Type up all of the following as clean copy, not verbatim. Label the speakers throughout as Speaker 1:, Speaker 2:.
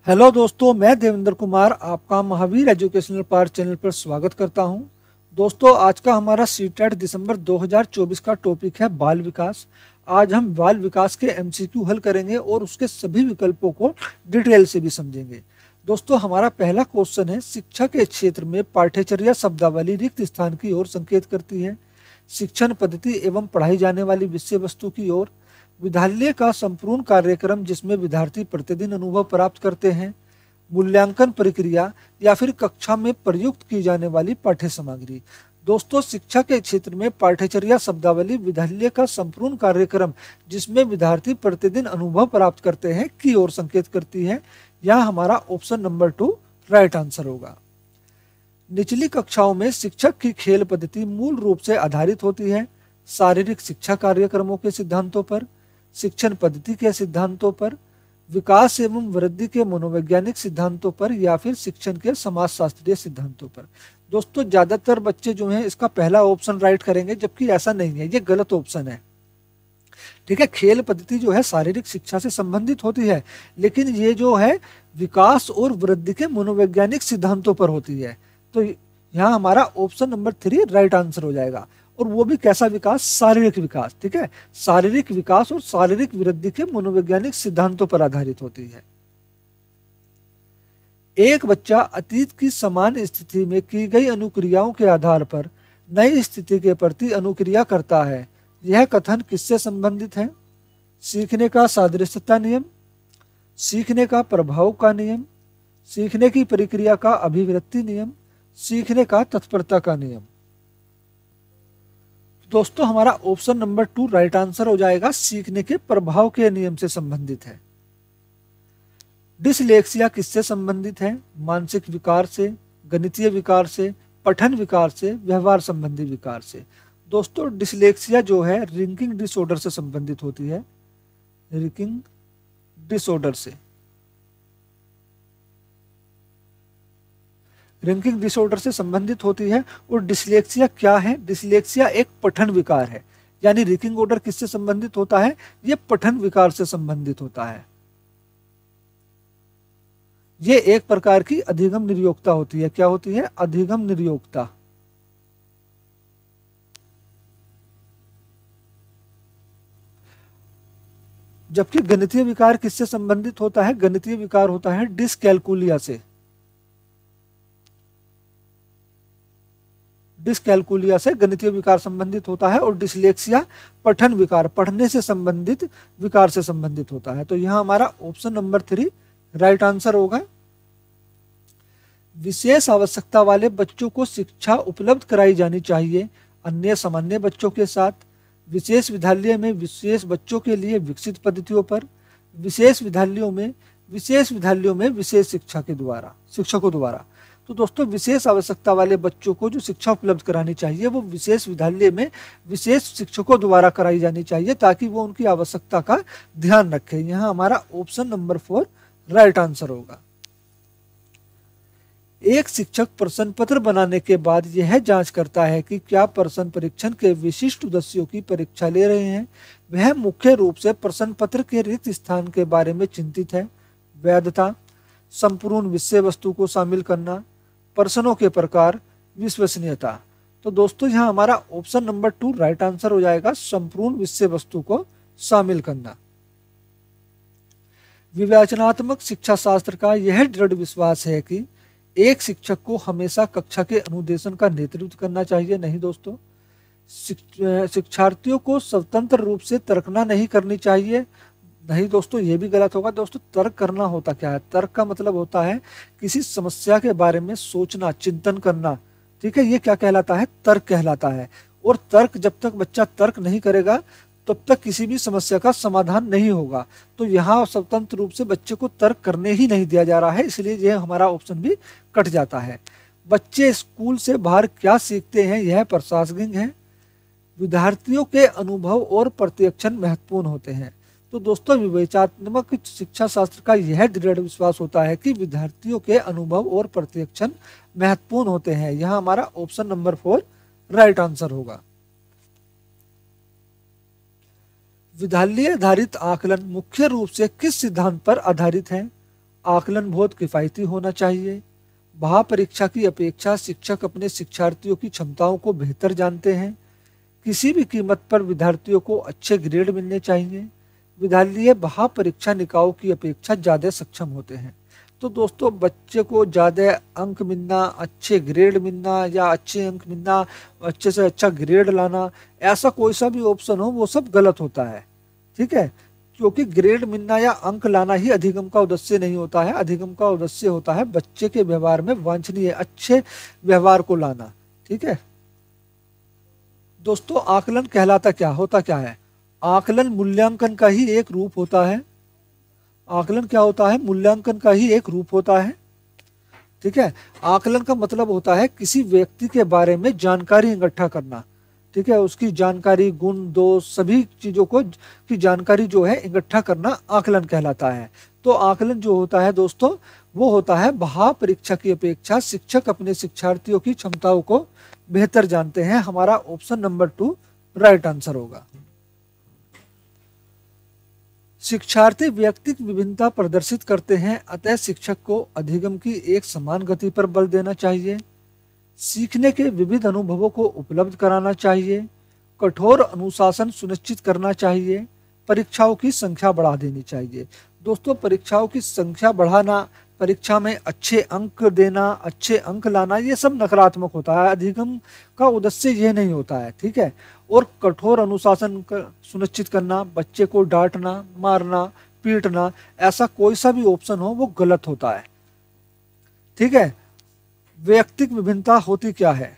Speaker 1: Hello दोस्तों, मैं देवेंद्र कुमार आपका महावीर एजुकेशनल पार्ट चैनल पर स्वागत करता हूं। दोस्तों, आज का हमारा सीटेट दिसंबर 2024 का टॉपिक है बाल विकास। आज हम बाल विकास के एमसीक्यू हल करेंगे और उसके सभी विकल्पों को डिटेल से भी समझेंगे। दोस्तों, हमारा पहला क्वेश्चन है, शिक्षा के क्षेत्र में पाठ्यचर्या शब्दावली रिक्त स्थान की ओर संकेत करती है। शिक्षण पद्धति एवं पढ़ाई जाने वाली विषय वस्तु की ओर। विद्यालय का संपूर्ण कार्यक्रम जिसमें विद्यार्थी प्रतिदिन अनुभव प्राप्त करते हैं। मूल्यांकन प्रक्रिया या फिर कक्षा में प्रयुक्त की जाने वाली पाठ्य सामग्री। दोस्तों, शिक्षा के क्षेत्र में पाठ्यचर्या शब्दावली विद्यालय का संपूर्ण कार्यक्रम जिसमें विद्यार्थी प्रतिदिन अनुभव प्राप्त करते हैं की ओर संकेत करती है। यह हमारा ऑप्शन नंबर 2 राइट आंसर होगा। निचली कक्षाओं में शिक्षक की खेल पद्धति मूल रूप से आधारित होती है शारीरिक शिक्षा कार्यक्रमों के सिद्धांतों पर, शिक्षण पद्धति के सिद्धांतों पर, विकास एवं वृद्धि के मनोवैज्ञानिक सिद्धांतों पर या फिर शिक्षण के समाजशास्त्रीय सिद्धांतों पर। दोस्तों, ज्यादातर बच्चे जो हैं इसका पहला ऑप्शन राइट करेंगे, जबकि ऐसा नहीं है, ये गलत ऑप्शन है। ठीक है, खेल पद्धति जो है शारीरिक शिक्षा से संबंधित होती है, लेकिन ये जो है विकास और वृद्धि के मनोवैज्ञानिक सिद्धांतों पर होती है। तो यहाँ हमारा ऑप्शन नंबर 3 राइट आंसर हो जाएगा। और वो भी कैसा विकास? शारीरिक विकास। ठीक है, शारीरिक विकास और शारीरिक वृद्धि के मनोवैज्ञानिक सिद्धांतों पर आधारित होती है। एक बच्चा अतीत की समान स्थिति में की गई अनुक्रियाओं के आधार पर नई स्थिति के प्रति अनुक्रिया करता है। यह कथन किससे संबंधित है? सीखने का सादृश्यता नियम, सीखने का प्रभाव का नियम, सीखने की प्रक्रिया का अभिव्यक्ति नियम, सीखने का तत्परता का नियम। दोस्तों, हमारा ऑप्शन नंबर 2 राइट आंसर हो जाएगा, सीखने के प्रभाव के नियम से संबंधित है। डिसलेक्सिया किससे संबंधित है? मानसिक विकार से, गणितीय विकार से, पठन विकार से, व्यवहार संबंधी विकार से। दोस्तों, डिसलेक्सिया जो है रिंकिंग डिसऑर्डर से संबंधित होती है, रिंकिंग डिसऑर्डर से। रिंकिंग डिसऑर्डर से संबंधित होती है। और डिसलेक्सिया क्या है? डिसलेक्सिया एक पठन विकार है, यानी रिंकिंग ऑर्डर किससे संबंधित होता है? यह पठन विकार से संबंधित होता है। यह एक प्रकार की अधिगम निर्योक्ता होती है। क्या होती है? अधिगम निर्योक्ता। जबकि गणितीय विकार किससे संबंधित होता है? गणितीय विकार होता है डिसकैलकुलिया से। डिसकैलकुलिया से गणितीय विकार संबंधित होता है। और डिसलेक्सिया पठन विकार, पढ़ने से संबंधित विकार से संबंधित होता है। तो यहां हमारा ऑप्शन नंबर 3 राइट आंसर होगा। विशेष आवश्यकता वाले बच्चों को शिक्षा उपलब्ध कराई जानी चाहिए अन्य सामान्य बच्चों के साथ। विशेष विद्यालय में विशेष बच्चों के लिए विकसित पद्धतियों पर, विशेष विद्यालयों में विशेष शिक्षकों द्वारा। तो दोस्तों, विशेष आवश्यकता वाले बच्चों को जो शिक्षा उपलब्ध करानी चाहिए वो विशेष विद्यालय में विशेष शिक्षकों द्वारा कराई जानी चाहिए, ताकि वो उनकी आवश्यकता का ध्यान रखें। यहाँ हमारा ऑप्शन नंबर 4 राइट आंसर होगा। एक शिक्षक प्रश्न पत्र बनाने के बाद यह जांच करता है कि क्या प्रश्न परीक्षण के विशिष्ट उद्देश्यों की परीक्षा ले रहे हैं। वह मुख्य रूप से प्रश्न पत्र के रिक्त स्थान के बारे में चिंतित है। वैधता, संपूर्ण विषय वस्तु को शामिल करना, प्रश्नों के प्रकार, विश्वसनीयता। तो दोस्तों, यहाँ हमारा ऑप्शन नंबर 2 राइट आंसर हो जाएगा, संपूर्ण विषय वस्तु को शामिल करना। विवेचनात्मक शिक्षा शास्त्र का यह दृढ़ विश्वास है कि एक शिक्षक को हमेशा कक्षा के अनुदेशन का नेतृत्व करना चाहिए। नहीं दोस्तों, शिक्षार्थियों को स्वतंत्र रूप से तर्कना नहीं करनी चाहिए। नहीं दोस्तों, ये भी गलत होगा। दोस्तों, तर्क करना होता क्या है? तर्क का मतलब होता है किसी समस्या के बारे में सोचना, चिंतन करना। ठीक है, ये क्या कहलाता है? तर्क कहलाता है। और तर्क, जब तक बच्चा तर्क नहीं करेगा तब तक किसी भी समस्या का समाधान नहीं होगा। तो यहाँ स्वतंत्र रूप से बच्चे को तर्क करने ही नहीं दिया जा रहा है, इसलिए यह हमारा ऑप्शन भी कट जाता है। बच्चे स्कूल से बाहर क्या सीखते हैं? यह प्रासंगिक है। विद्यार्थियों के अनुभव और प्रत्यक्षण महत्वपूर्ण होते हैं। तो दोस्तों, विवेचनात्मक शिक्षा शास्त्र का यह दृढ़ विश्वास होता है कि विद्यार्थियों के अनुभव और प्रत्यक्षण महत्वपूर्ण होते हैं। यहाँ हमारा ऑप्शन नंबर 4 राइट आंसर होगा। विद्यालय आधारित आकलन मुख्य रूप से किस सिद्धांत पर आधारित है? आकलन बहुत किफ़ायती होना चाहिए। महापरीक्षा की अपेक्षा शिक्षक अपने शिक्षार्थियों की क्षमताओं को बेहतर जानते हैं। किसी भी कीमत पर विद्यार्थियों को अच्छे ग्रेड मिलने चाहिए। विद्यालय महापरीक्षा निकायों की अपेक्षा ज़्यादा सक्षम होते हैं। तो दोस्तों, बच्चे को ज़्यादा अंक मिलना, अच्छे ग्रेड मिलना या अच्छे अंक मिलना, अच्छे से अच्छा ग्रेड लाना, ऐसा कोई सा भी ऑप्शन हो वो सब गलत होता है। ठीक है, क्योंकि ग्रेड मिलना या अंक लाना ही अधिगम का उद्देश्य नहीं होता है। अधिगम का उद्देश्य होता है बच्चे के व्यवहार में वांछनीय अच्छे व्यवहार को लाना। ठीक है दोस्तों, आकलन कहलाता क्या है? आकलन मूल्यांकन का ही एक रूप होता है। आकलन क्या होता है? मूल्यांकन का ही एक रूप होता है। ठीक है, आकलन का मतलब होता है किसी व्यक्ति के बारे में जानकारी इकट्ठा करना। ठीक है, उसकी जानकारी, गुण, दोष, सभी चीजों को की जानकारी जो है इकट्ठा करना आकलन कहलाता है। तो आकलन जो होता है दोस्तों, वो होता है महापरीक्षा की अपेक्षा शिक्षक अपने शिक्षार्थियों की क्षमताओं को बेहतर जानते हैं। हमारा ऑप्शन नंबर 2 राइट आंसर होगा। शिक्षार्थी व्यक्तिगत विभिन्नता प्रदर्शित करते हैं, अतः शिक्षक को अधिगम की एक समान गति पर बल देना चाहिए। सीखने के विविध अनुभवों को उपलब्ध कराना चाहिए। कठोर अनुशासन सुनिश्चित करना चाहिए। परीक्षाओं की संख्या बढ़ा देनी चाहिए। दोस्तों, परीक्षाओं की संख्या बढ़ाना, परीक्षा में अच्छे अंक देना, अच्छे अंक लाना, ये सब नकारात्मक होता है। अधिगम का उद्देश्य ये नहीं होता है। ठीक है, और कठोर अनुशासन सुनिश्चित करना, बच्चे को डांटना, मारना, पीटना, ऐसा कोई सा भी ऑप्शन हो वो गलत होता है। ठीक है, व्यक्तिगत विभिन्नता होती क्या है?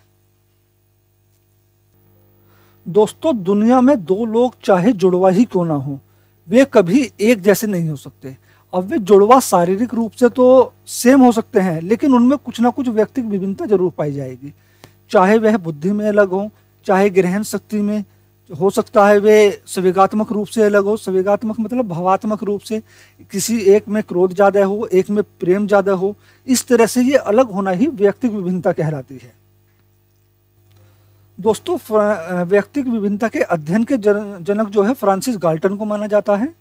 Speaker 1: दोस्तों, दुनिया में दो लोग चाहे जुड़वा ही क्यों ना हो, वे कभी एक जैसे नहीं हो सकते। अब वे जुड़वा शारीरिक रूप से तो सेम हो सकते हैं, लेकिन उनमें कुछ ना कुछ व्यक्तिगत विभिन्नता जरूर पाई जाएगी। चाहे वह बुद्धि में अलग हो, चाहे ग्रहण शक्ति में, हो सकता है वे संवेगात्मक रूप से अलग हो। संवेगात्मक मतलब भावात्मक रूप से, किसी एक में क्रोध ज्यादा हो, एक में प्रेम ज्यादा हो। इस तरह से ये अलग होना ही व्यक्तिगत विभिन्नता कहलाती है। दोस्तों, व्यक्तिगत विभिन्नता के अध्ययन के जनक जो है फ्रांसिस गाल्टन को माना जाता है।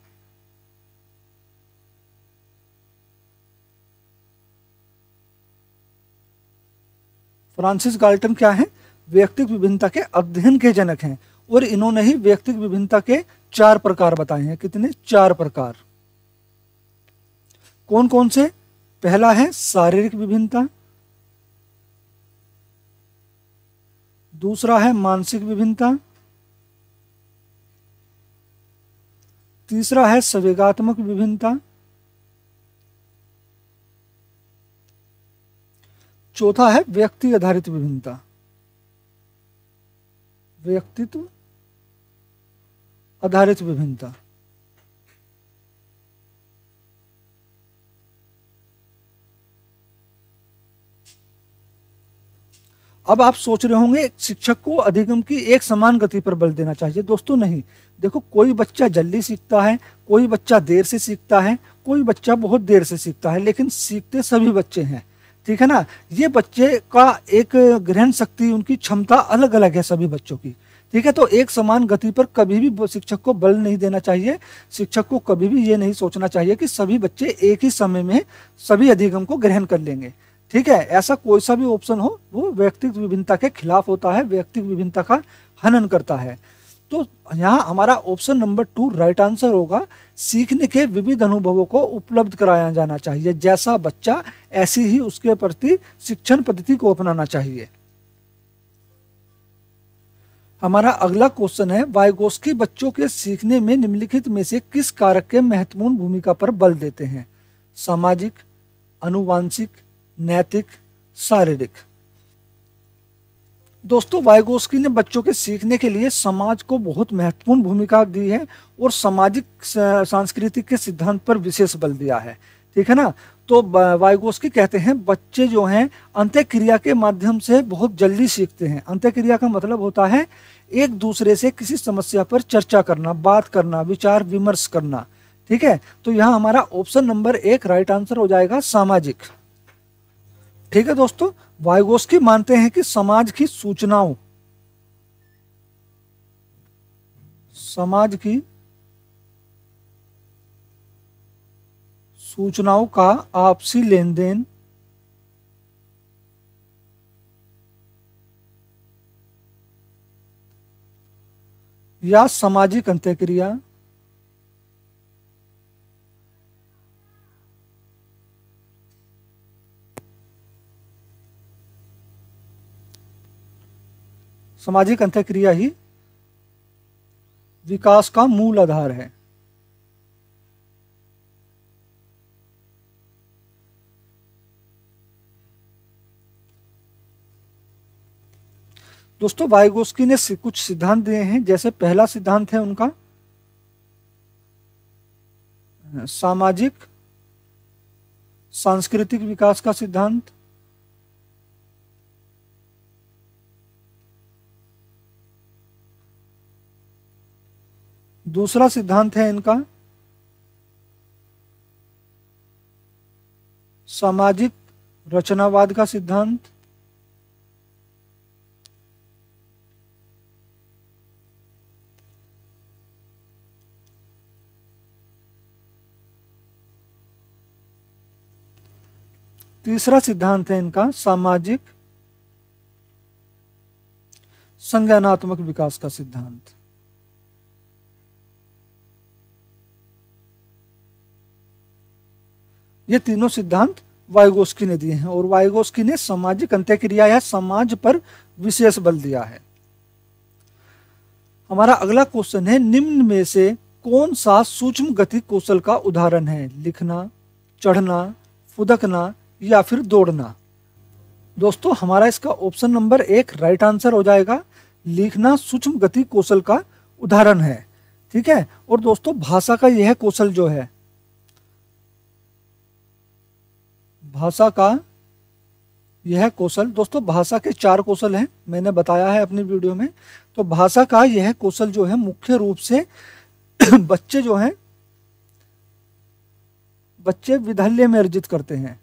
Speaker 1: फ्रांसिस गाल्टन क्या है? व्यक्तिगत विभिन्नता के अध्ययन के जनक हैं, और इन्होंने ही व्यक्तिगत विभिन्नता के 4 प्रकार बताए हैं। कितने? 4 प्रकार। कौन कौन से? पहला है शारीरिक विभिन्नता, दूसरा है मानसिक विभिन्नता, तीसरा है संवेगात्मक विभिन्नता, चौथा है व्यक्ति आधारित विभिन्नता। व्यक्तित्व आधारित विभिन्नता। अब आप सोच रहे होंगे शिक्षक को अधिगम की एक समान गति पर बल देना चाहिए। दोस्तों नहीं, देखो, कोई बच्चा जल्दी सीखता है, कोई बच्चा देर से सीखता है, कोई बच्चा बहुत देर से सीखता है, लेकिन सीखते सभी बच्चे हैं। ठीक है ना? ये बच्चे का एक ग्रहण शक्ति, उनकी क्षमता अलग अलग है सभी बच्चों की। ठीक है, तो एक समान गति पर कभी भी शिक्षक को बल नहीं देना चाहिए। शिक्षक को कभी भी ये नहीं सोचना चाहिए कि सभी बच्चे एक ही समय में सभी अधिगम को ग्रहण कर लेंगे। ठीक है, ऐसा कोई सा भी ऑप्शन हो वो व्यक्तिगत विभिन्नता के खिलाफ होता है, व्यक्तिगत विभिन्नता का हनन करता है। तो यहाँ हमारा ऑप्शन नंबर 2 राइट आंसर होगा। सीखने के विविध अनुभवों को उपलब्ध कराया जाना चाहिए। जैसा बच्चा, ऐसी ही उसके प्रति शिक्षण पद्धति को अपनाना चाहिए। हमारा अगला क्वेश्चन है, वाइगोस्की बच्चों के सीखने में निम्नलिखित में से किस कारक के महत्वपूर्ण भूमिका पर बल देते हैं? सामाजिक, अनुवांशिक, नैतिक, शारीरिक। दोस्तों, वाइगोस्की ने बच्चों के सीखने के लिए समाज को बहुत महत्वपूर्ण भूमिका दी है और सामाजिक सांस्कृतिक के सिद्धांत पर विशेष बल दिया है। ठीक है ना? तो वाइगोस्की कहते हैं बच्चे जो हैं अंतःक्रिया के माध्यम से बहुत जल्दी सीखते हैं। अंतःक्रिया का मतलब होता है एक दूसरे से किसी समस्या पर चर्चा करना, बात करना, विचार विमर्श करना। ठीक है, तो यहाँ हमारा ऑप्शन नंबर 1 राइट आंसर हो जाएगा, सामाजिक। ठीक है दोस्तों, वाइगोस्की मानते हैं कि समाज की सूचनाओं सूचनाओं का आपसी लेन देन या सामाजिक अंत्यक्रिया सामाजिक अंत्यक्रिया ही विकास का मूल आधार है। दोस्तों वाइगोस्की ने कुछ सिद्धांत दिए हैं। जैसे पहला सिद्धांत है उनका सामाजिक सांस्कृतिक विकास का सिद्धांत। दूसरा सिद्धांत है इनका सामाजिक रचनावाद का सिद्धांत। तीसरा सिद्धांत है इनका सामाजिक संज्ञानात्मक विकास का सिद्धांत। ये तीनों सिद्धांत वाइगोस्की ने दिए हैं और वाइगोस्की ने सामाजिक अंत्यक्रिया या समाज पर विशेष बल दिया है। हमारा अगला क्वेश्चन है, निम्न में से कौन सा सूक्ष्म गति कौशल का उदाहरण है? लिखना, चढ़ना, फुदकना या फिर दौड़ना। दोस्तों हमारा इसका ऑप्शन नंबर 1 राइट आंसर हो जाएगा। लिखना सूक्ष्म गति कौशल का उदाहरण है। ठीक है। और दोस्तों भाषा का यह कौशल जो है, भाषा का यह कौशल, दोस्तों भाषा के 4 कौशल हैं, मैंने बताया है अपनी वीडियो में। तो भाषा का यह कौशल जो है मुख्य रूप से बच्चे जो हैं, बच्चे विद्यालय में अर्जित करते हैं।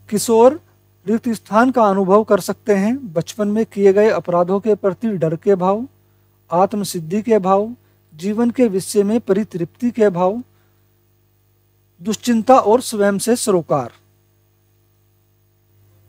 Speaker 1: किशोर रिक्त स्थान का अनुभव कर सकते हैं। बचपन में किए गए अपराधों के प्रति डर के भाव, आत्मसिद्धि के भाव, जीवन के विषय में परितृप्ति के भाव, दुश्चिंता और स्वयं से सरोकार।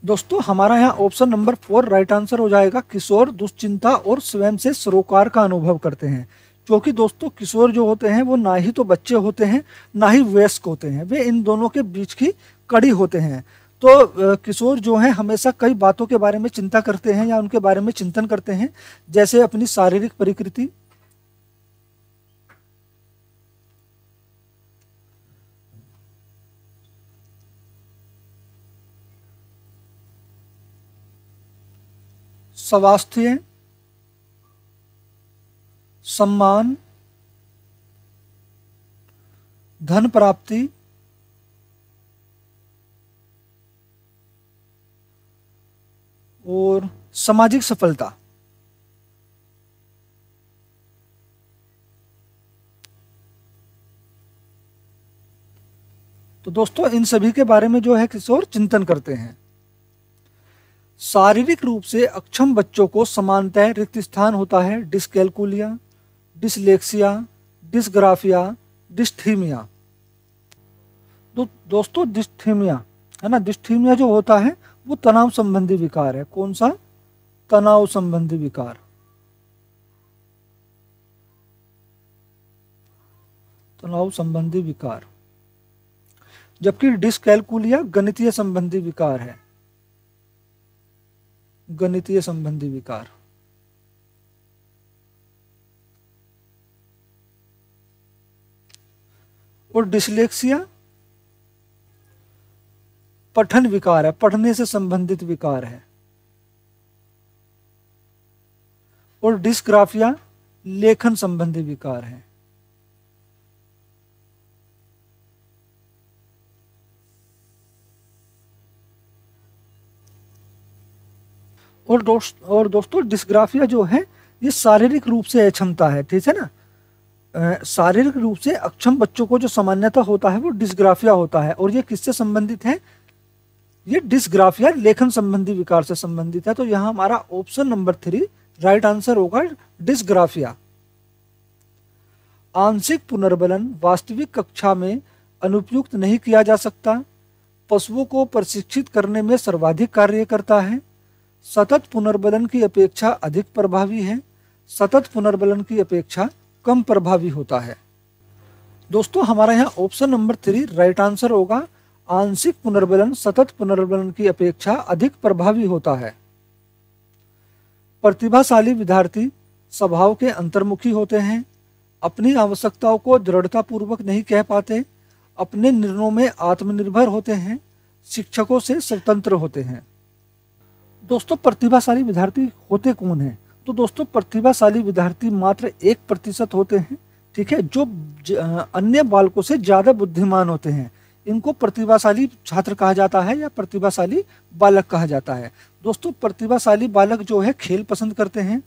Speaker 1: दोस्तों हमारा यहाँ ऑप्शन नंबर 4 राइट आंसर हो जाएगा। किशोर दुश्चिंता और स्वयं से सरोकार का अनुभव करते हैं। क्योंकि दोस्तों किशोर जो होते हैं वो ना ही तो बच्चे होते हैं ना ही वयस्क होते हैं, वे इन दोनों के बीच की कड़ी होते हैं। तो किशोर जो हैं हमेशा कई बातों के बारे में चिंता करते हैं या उनके बारे में चिंतन करते हैं, जैसे अपनी शारीरिक प्रकृति, स्वास्थ्य, सम्मान, धन प्राप्ति, और सामाजिक सफलता। तो दोस्तों इन सभी के बारे में जो है किशोर चिंतन करते हैं। शारीरिक रूप से अक्षम बच्चों को सामान्यतः रिक्त स्थान होता है। Dyscalculia, dyslexia, dysgraphia, dysthymia. दोस्तों डिस्थीमिया है ना, डिस्थीमिया जो होता है वो तनाव संबंधी विकार है। कौन सा? तनाव संबंधी विकार। तनाव संबंधी विकार। जबकि डिसकैलकुलिया गणितीय संबंधी विकार है। गणितीय संबंधी विकार। और डिसलेक्सिया पठन विकार है, पढ़ने से संबंधित विकार है। और डिस्ग्राफिया लेखन संबंधी विकार है। और दोस्तों डिस्ग्राफिया जो है ये शारीरिक रूप से अक्षमता है। ठीक है ना, शारीरिक रूप से अक्षम बच्चों को जो सामान्यतः होता है वो डिस्ग्राफिया होता है। और ये किससे संबंधित है? ये डिस्ग्राफिया लेखन संबंधी विकार से संबंधित है। तो यहाँ हमारा ऑप्शन नंबर 3 राइट आंसर होगा डिस्ग्राफिया। आंशिक पुनर्बलन वास्तविक कक्षा में अनुपयुक्त नहीं किया जा सकता, पशुओं को प्रशिक्षित करने में सर्वाधिक कार्य करता है, सतत पुनर्बलन की अपेक्षा अधिक प्रभावी है, सतत पुनर्बलन की अपेक्षा कम प्रभावी होता है। दोस्तों हमारा यहाँ ऑप्शन नंबर 3 राइट आंसर होगा। आंशिक पुनर्बलन सतत पुनर्बलन की अपेक्षा अधिक प्रभावी होता है। प्रतिभाशाली विद्यार्थी स्वभाव के अंतर्मुखी होते हैं, अपनी आवश्यकताओं को दृढ़तापूर्वक नहीं कह पाते, अपने निर्णयों में आत्मनिर्भर होते हैं, शिक्षकों से स्वतंत्र होते हैं। दोस्तों प्रतिभाशाली विद्यार्थी होते कौन हैं? तो दोस्तों प्रतिभाशाली विद्यार्थी मात्र 1% होते हैं, ठीक है, जो अन्य बालकों से ज्यादा बुद्धिमान होते हैं। इनको प्रतिभाशाली छात्र कहा जाता है या प्रतिभाशाली बालक कहा जाता है। दोस्तों प्रतिभाशाली बालक जो है खेल पसंद करते हैं,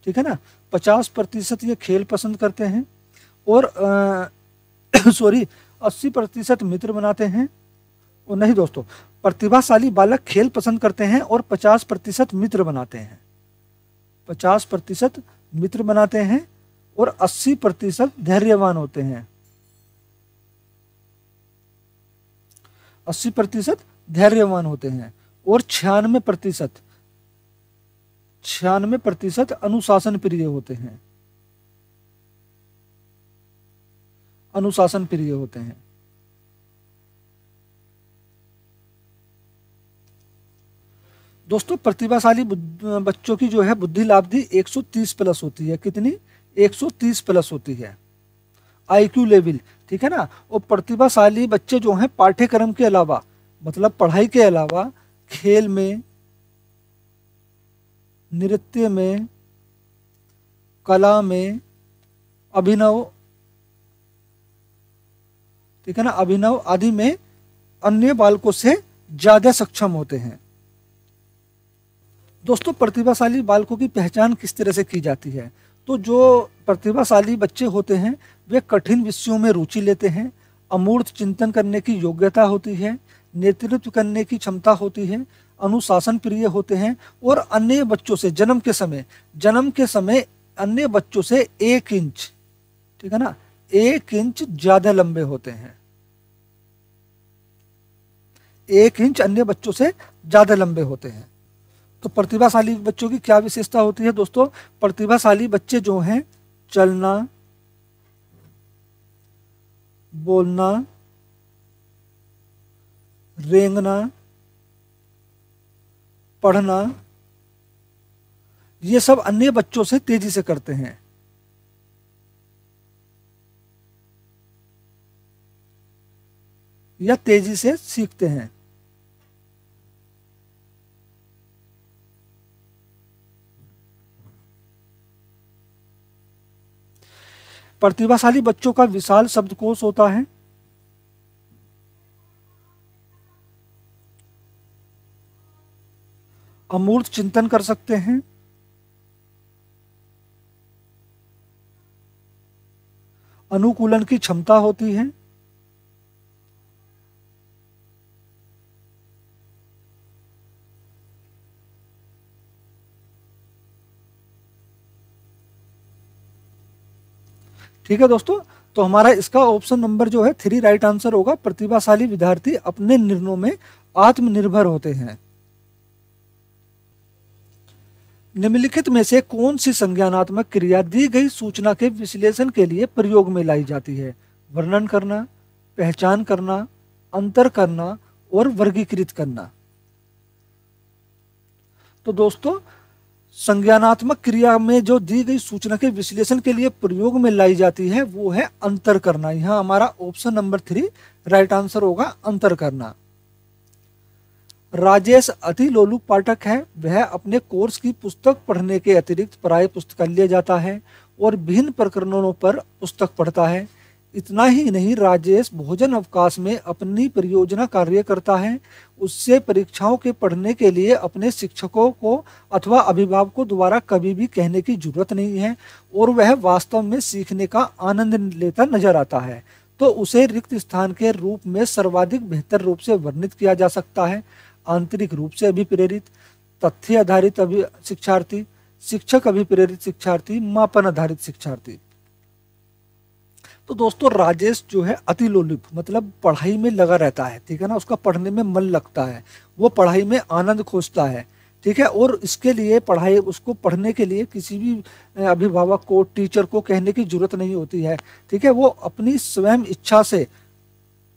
Speaker 1: ठीक है ना, 50% ये खेल पसंद करते हैं और 80% मित्र बनाते हैं। और नहीं दोस्तों, प्रतिभाशाली बालक खेल पसंद करते हैं और 50% मित्र बनाते हैं, 50% मित्र बनाते हैं और 80% धैर्यवान होते हैं, 80% धैर्यवान होते हैं और 96% अनुशासन प्रिय होते हैं, अनुशासन प्रिय होते हैं। दोस्तों प्रतिभाशाली बच्चों की जो है बुद्धि लाब्धि 130+ होती है। कितनी? 130+ होती है IQ लेवल, ठीक है ना। और प्रतिभाशाली बच्चे जो हैं पाठ्यक्रम के अलावा, मतलब पढ़ाई के अलावा खेल में, नृत्य में, कला में, अभिनव, ठीक है ना, अभिनव आदि में अन्य बालकों से ज्यादा सक्षम होते हैं। दोस्तों प्रतिभाशाली बालकों की पहचान किस तरह से की जाती है? तो जो प्रतिभाशाली बच्चे होते हैं वे कठिन विषयों में रुचि लेते हैं, अमूर्त चिंतन करने की योग्यता होती है, नेतृत्व करने की क्षमता होती है, अनुशासन प्रिय होते हैं और अन्य बच्चों से जन्म के समय अन्य बच्चों से 1 इंच, ठीक है ना, 1 इंच ज्यादा लंबे होते हैं, 1 इंच अन्य बच्चों से ज्यादा लंबे होते हैं। तो प्रतिभाशाली बच्चों की क्या विशेषता होती है? दोस्तों प्रतिभाशाली बच्चे जो हैं चलना, बोलना, रेंगना, पढ़ना, ये सब अन्य बच्चों से तेजी से करते हैं। या तेजी से सीखते हैं। प्रतिभाशाली बच्चों का विशाल शब्दकोश होता है, अमूर्त चिंतन कर सकते हैं, अनुकूलन की क्षमता होती है, ठीक है दोस्तों। तो हमारा इसका ऑप्शन नंबर जो है 3 राइट आंसर होगा। प्रतिभाशाली विद्यार्थी अपने निर्णयों में आत्मनिर्भर होते हैं। निम्नलिखित में से कौन सी संज्ञानात्मक क्रिया दी गई सूचना के विश्लेषण के लिए प्रयोग में लाई जाती है? वर्णन करना, पहचान करना, अंतर करना और वर्गीकृत करना। तो दोस्तों संज्ञानात्मक क्रिया में जो दी गई सूचना के विश्लेषण के लिए प्रयोग में लाई जाती है वो है अंतर करना। यहां हमारा ऑप्शन नंबर 3 राइट आंसर होगा, अंतर करना। राजेश अति लोलुप पाठक है। वह अपने कोर्स की पुस्तक पढ़ने के अतिरिक्त प्राय पुस्तकालय जाता है और विभिन्न प्रकरणों पर पुस्तक पढ़ता है। इतना ही नहीं, राजेश भोजन अवकाश में अपनी परियोजना कार्य करता है। उससे परीक्षाओं के पढ़ने के लिए अपने शिक्षकों को अथवा अभिभावकों द्वारा कभी भी कहने की जरूरत नहीं है और वह वास्तव में सीखने का आनंद लेता नजर आता है। तो उसे रिक्त स्थान के रूप में सर्वाधिक बेहतर रूप से वर्णित किया जा सकता है। आंतरिक रूप से अभिप्रेरित, तथ्य आधारित शिक्षार्थी, शिक्षक अभिप्रेरित शिक्षार्थी, मापन आधारित शिक्षार्थी। तो दोस्तों राजेश जो है अति लोलुप, मतलब पढ़ाई में लगा रहता है, ठीक है ना, उसका पढ़ने में मन लगता है, वो पढ़ाई में आनंद खोजता है, ठीक है, और इसके लिए पढ़ाई, उसको पढ़ने के लिए किसी भी अभिभावक को, टीचर को कहने की जरूरत नहीं होती है, ठीक है, वो अपनी स्वयं इच्छा से,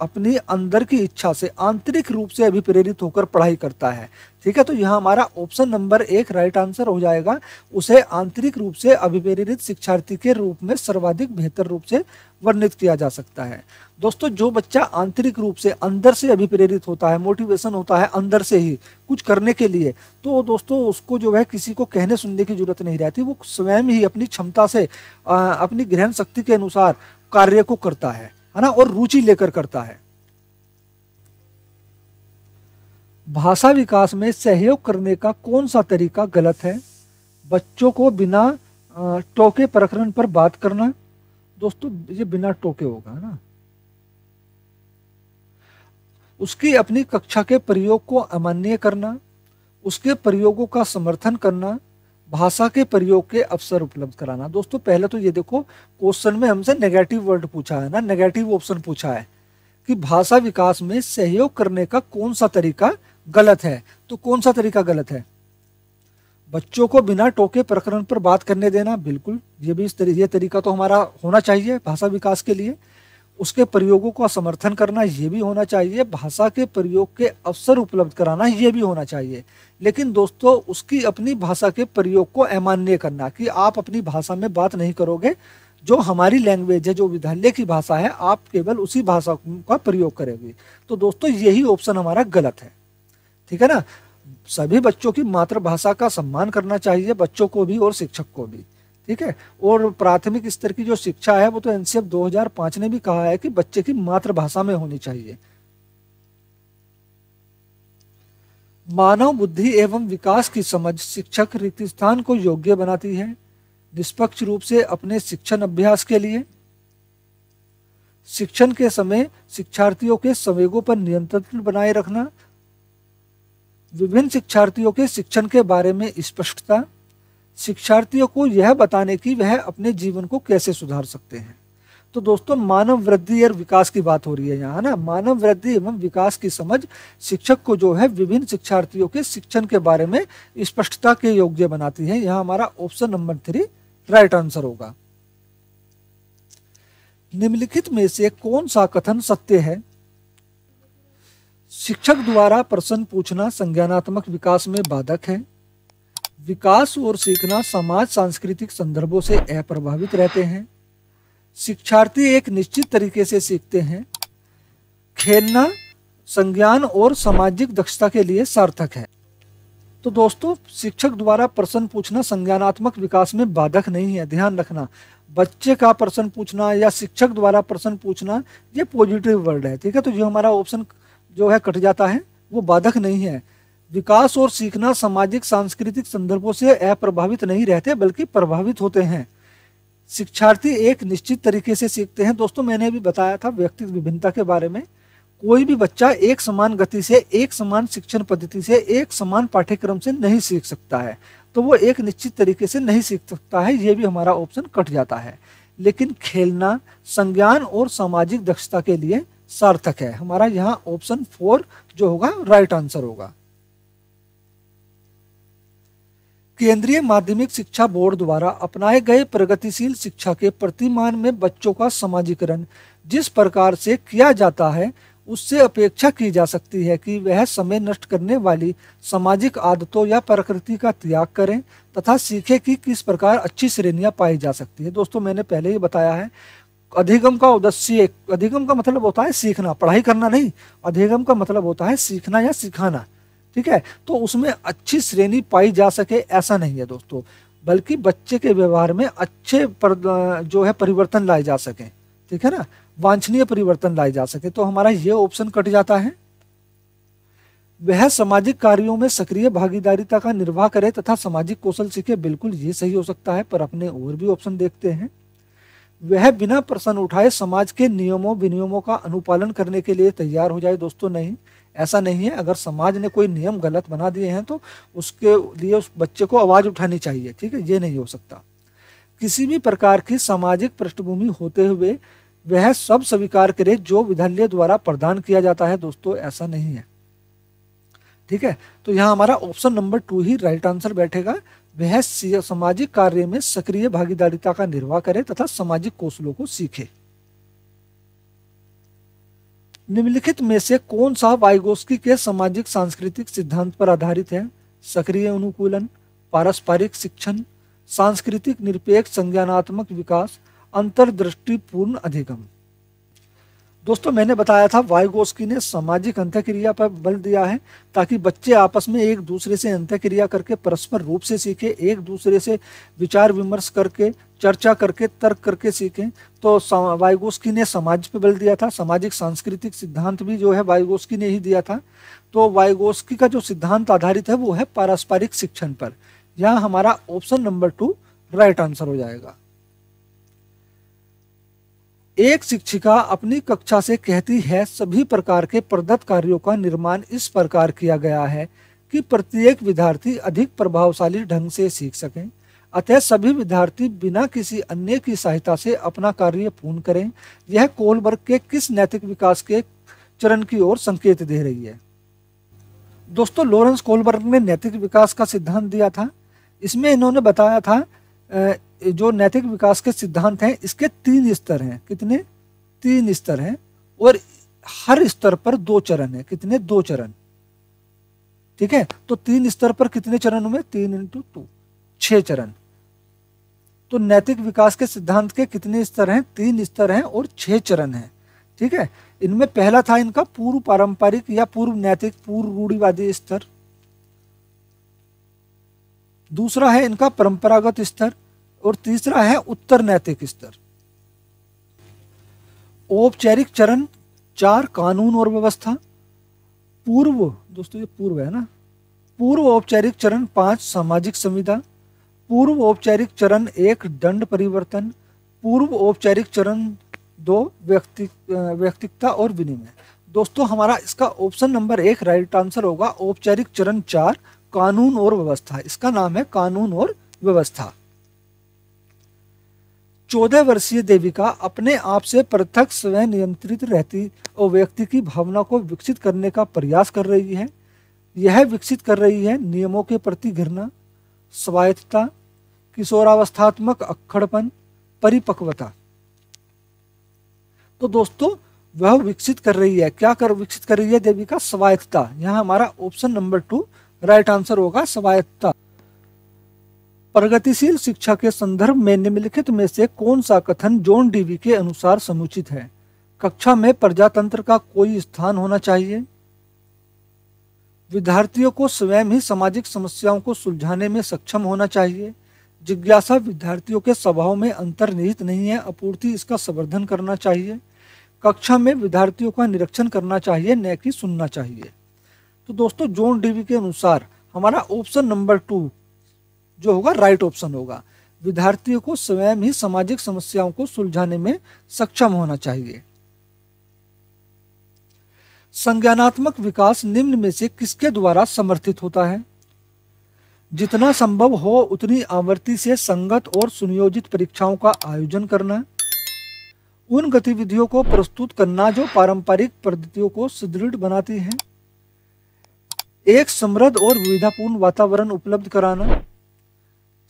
Speaker 1: अपनी अंदर की इच्छा से आंतरिक रूप से अभिप्रेरित होकर पढ़ाई करता है, ठीक है। तो यहाँ हमारा ऑप्शन नंबर 1 राइट आंसर हो जाएगा। उसे आंतरिक रूप से अभिप्रेरित शिक्षार्थी के रूप में सर्वाधिक बेहतर रूप से वर्णित किया जा सकता है। दोस्तों जो बच्चा आंतरिक रूप से अंदर से अभिप्रेरित होता है, मोटिवेशन होता है अंदर से ही कुछ करने के लिए, तो दोस्तों उसको जो है किसी को कहने सुनने की जरूरत नहीं रहती, वो स्वयं ही अपनी क्षमता से अपनी ग्रहण शक्ति के अनुसार कार्य को करता है ना, और रुचि लेकर करता है। भाषा विकास में सहयोग करने का कौन सा तरीका गलत है? बच्चों को बिना टोके प्रकरण पर बात करना। दोस्तों ये बिना टोके होगा ना। उसकी अपनी कक्षा के प्रयोग को अमान्य करना, उसके प्रयोगों का समर्थन करना, भाषा के प्रयोग के अवसर उपलब्ध कराना। दोस्तों पहले तो ये देखो, क्वेश्चन में हमसे नेगेटिव वर्ड पूछा है ना, नेगेटिव ऑप्शन पूछा है कि भाषा विकास में सहयोग करने का कौन सा तरीका गलत है। तो कौन सा तरीका गलत है? बच्चों को बिना टोके प्रकरण पर बात करने देना, बिल्कुल ये भी ये तरीका तो हमारा होना चाहिए भाषा विकास के लिए। उसके प्रयोगों का समर्थन करना, ये भी होना चाहिए। भाषा के प्रयोग के अवसर उपलब्ध कराना, ये भी होना चाहिए। लेकिन दोस्तों उसकी अपनी भाषा के प्रयोग को अमान्य करना, कि आप अपनी भाषा में बात नहीं करोगे, जो हमारी लैंग्वेज है, जो विद्यालय की भाषा है, आप केवल उसी भाषा का प्रयोग करेंगे। तो दोस्तों यही ऑप्शन हमारा गलत है, ठीक है ना। सभी बच्चों की मातृभाषा का सम्मान करना चाहिए, बच्चों को भी और शिक्षक को भी, ठीक है। और प्राथमिक स्तर की जो शिक्षा है वो तो एनसीएफ 2005 ने भी कहा है कि बच्चे की मातृभाषा में होनी चाहिए। मानव बुद्धि एवं विकास की समझ शिक्षक रिक्त स्थान को योग्य बनाती है निष्पक्ष रूप से अपने शिक्षण अभ्यास के लिए। शिक्षण के समय शिक्षार्थियों के संवेगों पर नियंत्रण बनाए रखना, विभिन्न शिक्षार्थियों के शिक्षण के बारे में स्पष्टता, शिक्षार्थियों को यह बताने की वह अपने जीवन को कैसे सुधार सकते हैं। तो दोस्तों मानव वृद्धि और विकास की बात हो रही है यहाँ ना। मानव वृद्धि एवं विकास की समझ शिक्षक को जो है विभिन्न शिक्षार्थियों के शिक्षण के बारे में स्पष्टता के योग्य बनाती है। यहाँ हमारा ऑप्शन नंबर 3 राइट आंसर होगा। निम्नलिखित में से कौन सा कथन सत्य है? शिक्षक द्वारा प्रश्न पूछना संज्ञानात्मक विकास में बाधक है। विकास और सीखना समाज सांस्कृतिक संदर्भों से अप्रभावित रहते हैं। शिक्षार्थी एक निश्चित तरीके से सीखते हैं। खेलना संज्ञान और सामाजिक दक्षता के लिए सार्थक है। तो दोस्तों शिक्षक द्वारा प्रश्न पूछना संज्ञानात्मक विकास में बाधक नहीं है, ध्यान रखना। बच्चे का प्रश्न पूछना या शिक्षक द्वारा प्रश्न पूछना ये पॉजिटिव वर्ड है, ठीक है। तो जो हमारा ऑप्शन जो है कट जाता है, वो बाधक नहीं है। विकास और सीखना सामाजिक सांस्कृतिक संदर्भों से अप्रभावित नहीं रहते बल्कि प्रभावित होते हैं। शिक्षार्थी एक निश्चित तरीके से सीखते हैं। दोस्तों मैंने अभी बताया था व्यक्तिगत विभिन्नता के बारे में। कोई भी बच्चा एक समान गति से, एक समान शिक्षण पद्धति से, एक समान पाठ्यक्रम से नहीं सीख सकता है, तो वो एक निश्चित तरीके से नहीं सीख सकता है, ये भी हमारा ऑप्शन कट जाता है। लेकिन खेलना संज्ञान और सामाजिक दक्षता के लिए सार्थक है। हमारा यहाँ ऑप्शन 4 जो होगा राइट आंसर होगा। केंद्रीय माध्यमिक शिक्षा बोर्ड द्वारा अपनाए गए प्रगतिशील शिक्षा के प्रतिमान में बच्चों का समाजीकरण जिस प्रकार से किया जाता है, उससे अपेक्षा की जा सकती है कि वह समय नष्ट करने वाली सामाजिक आदतों या प्रकृति का त्याग करें तथा सीखे कि किस प्रकार अच्छी श्रेणियां पाई जा सकती है। दोस्तों मैंने पहले ही बताया है, अधिगम का उद्देश्य, अधिगम का मतलब होता है सीखना, पढ़ाई करना नहीं। अधिगम का मतलब होता है सीखना या सिखाना, ठीक है। तो उसमें अच्छी श्रेणी पाई जा सके ऐसा नहीं है दोस्तों, बल्कि बच्चे के व्यवहार में अच्छे जो है परिवर्तन लाए जा सके, ठीक है ना, वांछनीय परिवर्तन लाए जा सके। तो हमारा ये ऑप्शन कट जाता है। वह सामाजिक कार्यों में सक्रिय भागीदारिता का निर्वाह करे तथा सामाजिक कौशल सीखे, बिल्कुल ये सही हो सकता है, पर अपने और भी ऑप्शन देखते हैं। वह बिना प्रश्न उठाए समाज के नियमों विनियमों का अनुपालन करने के लिए तैयार हो जाए, दोस्तों नहीं, ऐसा नहीं है। अगर समाज ने कोई नियम गलत बना दिए हैं तो उसके लिए उस बच्चे को आवाज उठानी चाहिए, ठीक है, ये नहीं हो सकता। किसी भी प्रकार की सामाजिक पृष्ठभूमि होते हुए वह सब स्वीकार करे जो विद्यालय द्वारा प्रदान किया जाता है, दोस्तों ऐसा नहीं है, ठीक है। तो यहाँ हमारा ऑप्शन नंबर 2 ही राइट आंसर बैठेगा। वह सामाजिक कार्य में सक्रिय भागीदारिता का निर्वाह करे तथा सामाजिक कौशलों को सीखे। निम्नलिखित में से कौन सा वाइगोस्की के सामाजिक सांस्कृतिक सिद्धांत पर आधारित है? सक्रिय अनुकूलन, पारस्परिक शिक्षण, सांस्कृतिक निरपेक्ष संज्ञानात्मक विकास, अंतर्दृष्टिपूर्ण अधिगम। दोस्तों मैंने बताया था वाइगोस्की ने सामाजिक अंतःक्रिया पर बल दिया है ताकि बच्चे आपस में एक दूसरे से अंतःक्रिया करके परस्पर रूप से सीखे, एक दूसरे से विचार विमर्श करके, चर्चा करके, तर्क करके सीखें। तो वाइगोस्की ने समाज पे बल दिया था। सामाजिक सांस्कृतिक सिद्धांत भी जो है वाइगोस्की ने ही दिया था। तो वाइगोस्की का जो सिद्धांत आधारित है वो है पारस्परिक शिक्षण पर। यहाँ हमारा ऑप्शन नंबर 2 राइट आंसर हो जाएगा। एक शिक्षिका अपनी कक्षा से कहती है, सभी प्रकार के प्रदत्त कार्यों का निर्माण इस प्रकार किया गया है कि प्रत्येक विद्यार्थी अधिक प्रभावशाली ढंग से सीख सकें। अतः सभी विद्यार्थी बिना किसी अन्य की सहायता से अपना कार्य पूर्ण करें। यह कोलबर्ग के किस नैतिक विकास के चरण की ओर संकेत दे रही है? दोस्तों लॉरेंस कोलबर्ग ने नैतिक विकास का सिद्धांत दिया था। इसमें इन्होंने बताया था जो नैतिक विकास के सिद्धांत हैं इसके 3 स्तर हैं। कितने? 3 स्तर हैं और हर स्तर पर 2 चरण है। कितने? 2 चरण, ठीक है। तो 3 स्तर पर कितने चरण हुए? 3 × 2 6 चरण। तो नैतिक विकास के सिद्धांत के कितने स्तर हैं? 3 स्तर हैं और 6 चरण हैं, ठीक है। इनमें पहला था इनका पूर्व पारंपरिक या पूर्व नैतिक, पूर्व रूढ़िवादी स्तर। दूसरा है इनका परंपरागत स्तर और तीसरा है उत्तर नैतिक स्तर। औपचारिक चरण 4 कानून और व्यवस्था। पूर्व, दोस्तों ये पूर्व है ना, पूर्व औपचारिक चरण 5 सामाजिक संविदा। पूर्व औपचारिक चरण 1 दंड परिवर्तन। पूर्व औपचारिक चरण 2 व्यक्तिकता और विनिमय। दोस्तों हमारा इसका ऑप्शन नंबर 1 राइट आंसर होगा। औपचारिक चरण 4 कानून और व्यवस्था, इसका नाम है कानून और व्यवस्था। 14 वर्षीय देविका अपने आप से पृथक स्वयं नियंत्रित रहती और व्यक्ति की भावना को विकसित करने का प्रयास कर रही है। यह विकसित कर रही है नियमों के प्रति घृणा, स्वायत्तता, किशोरावस्थात्मक अक्खड़पन, परिपक्वता। तो दोस्तों वह विकसित कर रही है, क्या कर विकसित कर रही है देविका? स्वायत्तता। यहाँ हमारा ऑप्शन नंबर 2 राइट आंसर होगा, स्वायत्तता। प्रगतिशील शिक्षा के संदर्भ में निम्नलिखित में से कौन सा कथन जॉन डीवी के अनुसार समुचित है? कक्षा में प्रजातंत्र का कोई स्थान होना चाहिए। विद्यार्थियों को स्वयं ही सामाजिक समस्याओं को सुलझाने में सक्षम होना चाहिए। जिज्ञासा विद्यार्थियों के स्वभाव में अंतर्निहित नहीं है, अपूर्ति इसका संवर्धन करना चाहिए। कक्षा में विद्यार्थियों का निरीक्षण करना चाहिए, न कि सुनना चाहिए। तो दोस्तों जॉन डीवी के अनुसार हमारा ऑप्शन नंबर 2 जो होगा राइट ऑप्शन होगा। विद्यार्थियों को स्वयं ही सामाजिक समस्याओं को सुलझाने में सक्षम होना चाहिए। संज्ञानात्मक विकास निम्न में से किसके द्वारा समर्थित होता है? जितना संभव हो उतनी आवृत्ति से संगत और सुनियोजित परीक्षाओं का आयोजन करना। उन गतिविधियों को प्रस्तुत करना जो पारंपरिक पद्धतियों को सुदृढ़ बनाती हैं। एक समृद्ध और विविधतापूर्ण वातावरण उपलब्ध कराना।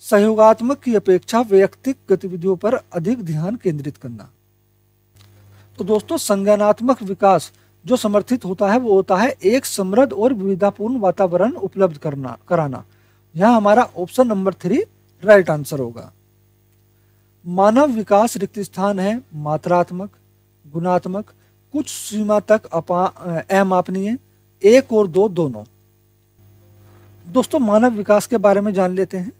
Speaker 1: सहयोगात्मक की अपेक्षा वैयक्तिक गतिविधियों पर अधिक ध्यान केंद्रित करना। तो दोस्तों संज्ञानात्मक विकास जो समर्थित होता है वो होता है एक समृद्ध और विविधतापूर्ण वातावरण उपलब्ध कराना। यहाँ हमारा ऑप्शन नंबर 3 राइट आंसर होगा। मानव विकास रिक्त स्थान है मात्रात्मक, गुणात्मक, कुछ सीमा तक अमापनीय, 1 और 2 दोनों। दोस्तों मानव विकास के बारे में जान लेते हैं।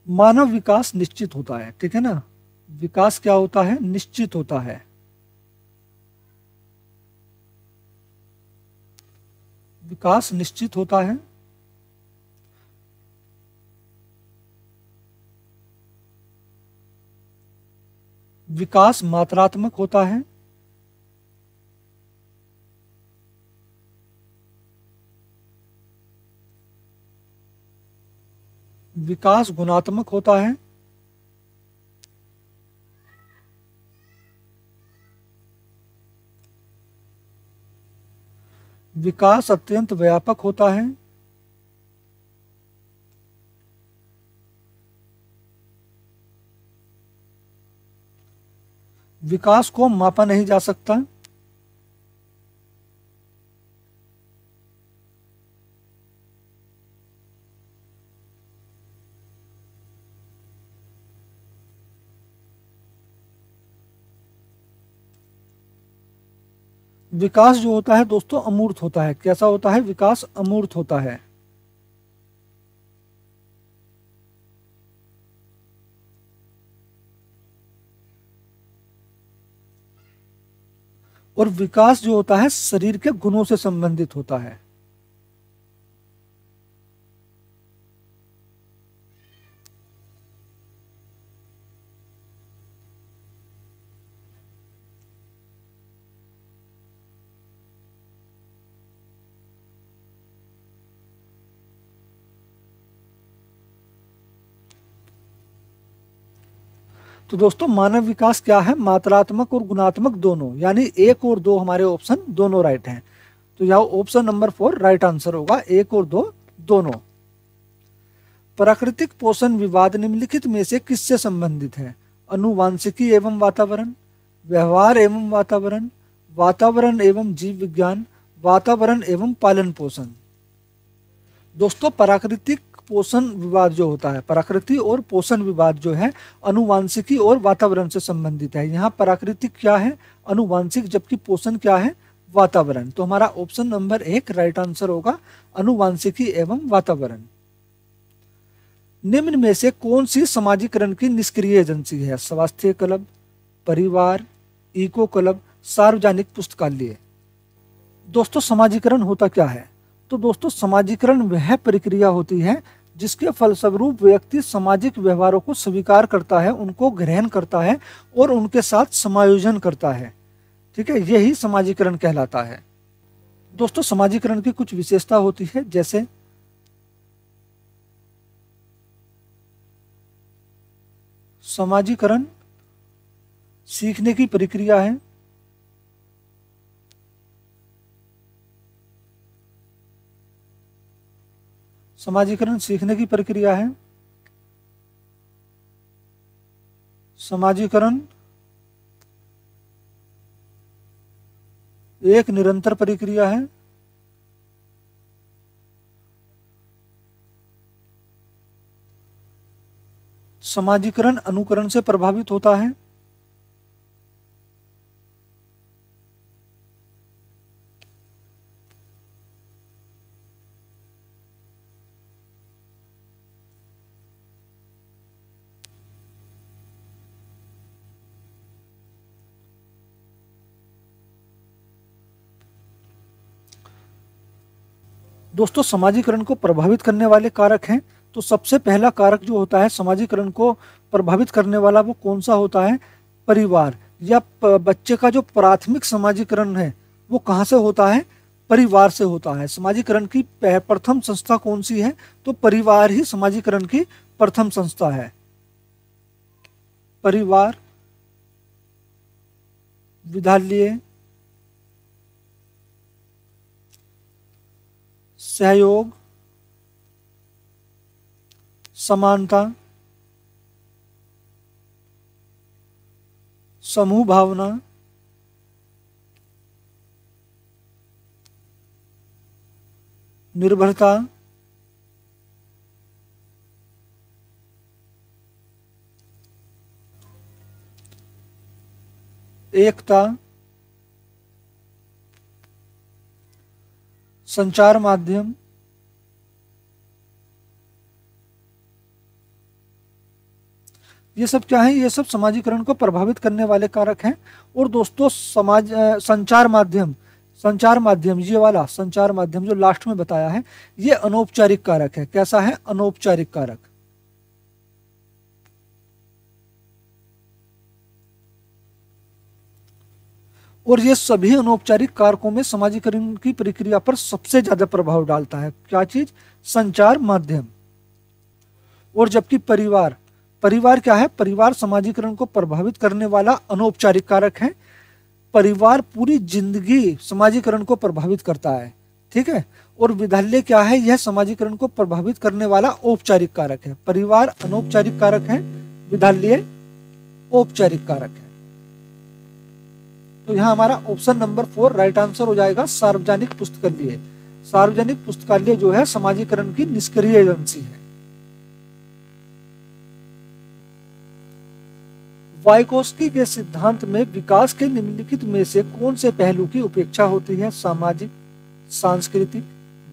Speaker 1: मानव विकास निश्चित होता है, ठीक है ना। विकास क्या होता है? निश्चित होता है। विकास निश्चित होता है। विकास मात्रात्मक होता है। विकास गुणात्मक होता है। विकास अत्यंत व्यापक होता है। विकास को मापा नहीं जा सकता। विकास जो होता है दोस्तों अमूर्त होता है। कैसा होता है? विकास अमूर्त होता है। और विकास जो होता है शरीर के गुणों से संबंधित होता है। तो दोस्तों मानव विकास क्या है? मात्रात्मक और गुणात्मक दोनों, यानी 1 और 2 हमारे ऑप्शन दोनों राइट हैं। तो यहाँ ऑप्शन नंबर 4 राइट आंसर होगा, 1 और 2 दोनों। प्राकृतिक पोषण विवाद निम्नलिखित में से किससे संबंधित है? अनुवांशिकी एवं वातावरण, व्यवहार एवं वातावरण, वातावरण एवं जीव विज्ञान, वातावरण एवं पालन पोषण। दोस्तों प्राकृतिक पोषण विवाद जो होता है, प्रकृति और पोषण विवाद जो है अनुवांशिकी और वातावरण से संबंधित है। यहाँ प्राकृतिक क्या है? अनुवांशिक, जबकि पोषण क्या है? वातावरण। तो हमारा ऑप्शन नंबर 1 राइट आंसर होगा, अनुवांशिकी एवं वातावरण। निम्न में से कौन सी समाजीकरण की निष्क्रिय एजेंसी है? स्वास्थ्य क्लब, परिवार, इको क्लब, सार्वजनिक पुस्तकालय। दोस्तों समाजीकरण होता क्या है? तो दोस्तों समाजीकरण वह प्रक्रिया होती है जिसके फलस्वरूप व्यक्ति सामाजिक व्यवहारों को स्वीकार करता है, उनको ग्रहण करता है और उनके साथ समायोजन करता है। ठीक है, यही समाजीकरण कहलाता है। दोस्तों समाजीकरण की कुछ विशेषता होती है, जैसे समाजीकरण सीखने की प्रक्रिया है। समाजीकरण सीखने की प्रक्रिया है। समाजीकरण एक निरंतर प्रक्रिया है। समाजीकरण अनुकरण से प्रभावित होता है। दोस्तों समाजीकरण को प्रभावित करने वाले कारक हैं। तो सबसे पहला कारक जो होता है समाजीकरण को प्रभावित करने वाला, वो कौन सा होता है? परिवार, या बच्चे का जो प्राथमिक समाजीकरण है वो कहाँ से होता है? परिवार से होता है। समाजीकरण की प्रथम संस्था कौन सी है? तो परिवार ही समाजीकरण की प्रथम संस्था है। परिवार, विद्यालय, सहयोग, समानता, समूह भावना, निर्भरता, एकता, संचार माध्यम, ये सब क्या है? ये सब समाजीकरण को प्रभावित करने वाले कारक हैं। और दोस्तों संचार माध्यम ये वाला संचार माध्यम जो लास्ट में बताया है, ये अनौपचारिक कारक है। कैसा है? अनौपचारिक कारक। और ये सभी अनौपचारिक कारकों में समाजीकरण की प्रक्रिया पर सबसे ज्यादा प्रभाव डालता है क्या चीज? संचार माध्यम। और जबकि परिवार, परिवार क्या है? परिवार समाजीकरण को प्रभावित करने वाला अनौपचारिक कारक है। परिवार पूरी जिंदगी समाजीकरण को प्रभावित करता है, ठीक है। और विद्यालय क्या है? यह समाजीकरण को प्रभावित करने वाला औपचारिक कारक है। परिवार अनौपचारिक कारक है, विद्यालय औपचारिक कारक है। तो यहाँ हमारा ऑप्शन नंबर 4 राइट आंसर हो जाएगा, सार्वजनिक पुस्तकालय। सार्वजनिक पुस्तकालय जो है समाजीकरण की निष्क्रिय एजेंसी है। वाइकोस्की के सिद्धांत में विकास के निम्नलिखित में से कौन से पहलू की उपेक्षा होती है? सामाजिक, सांस्कृतिक,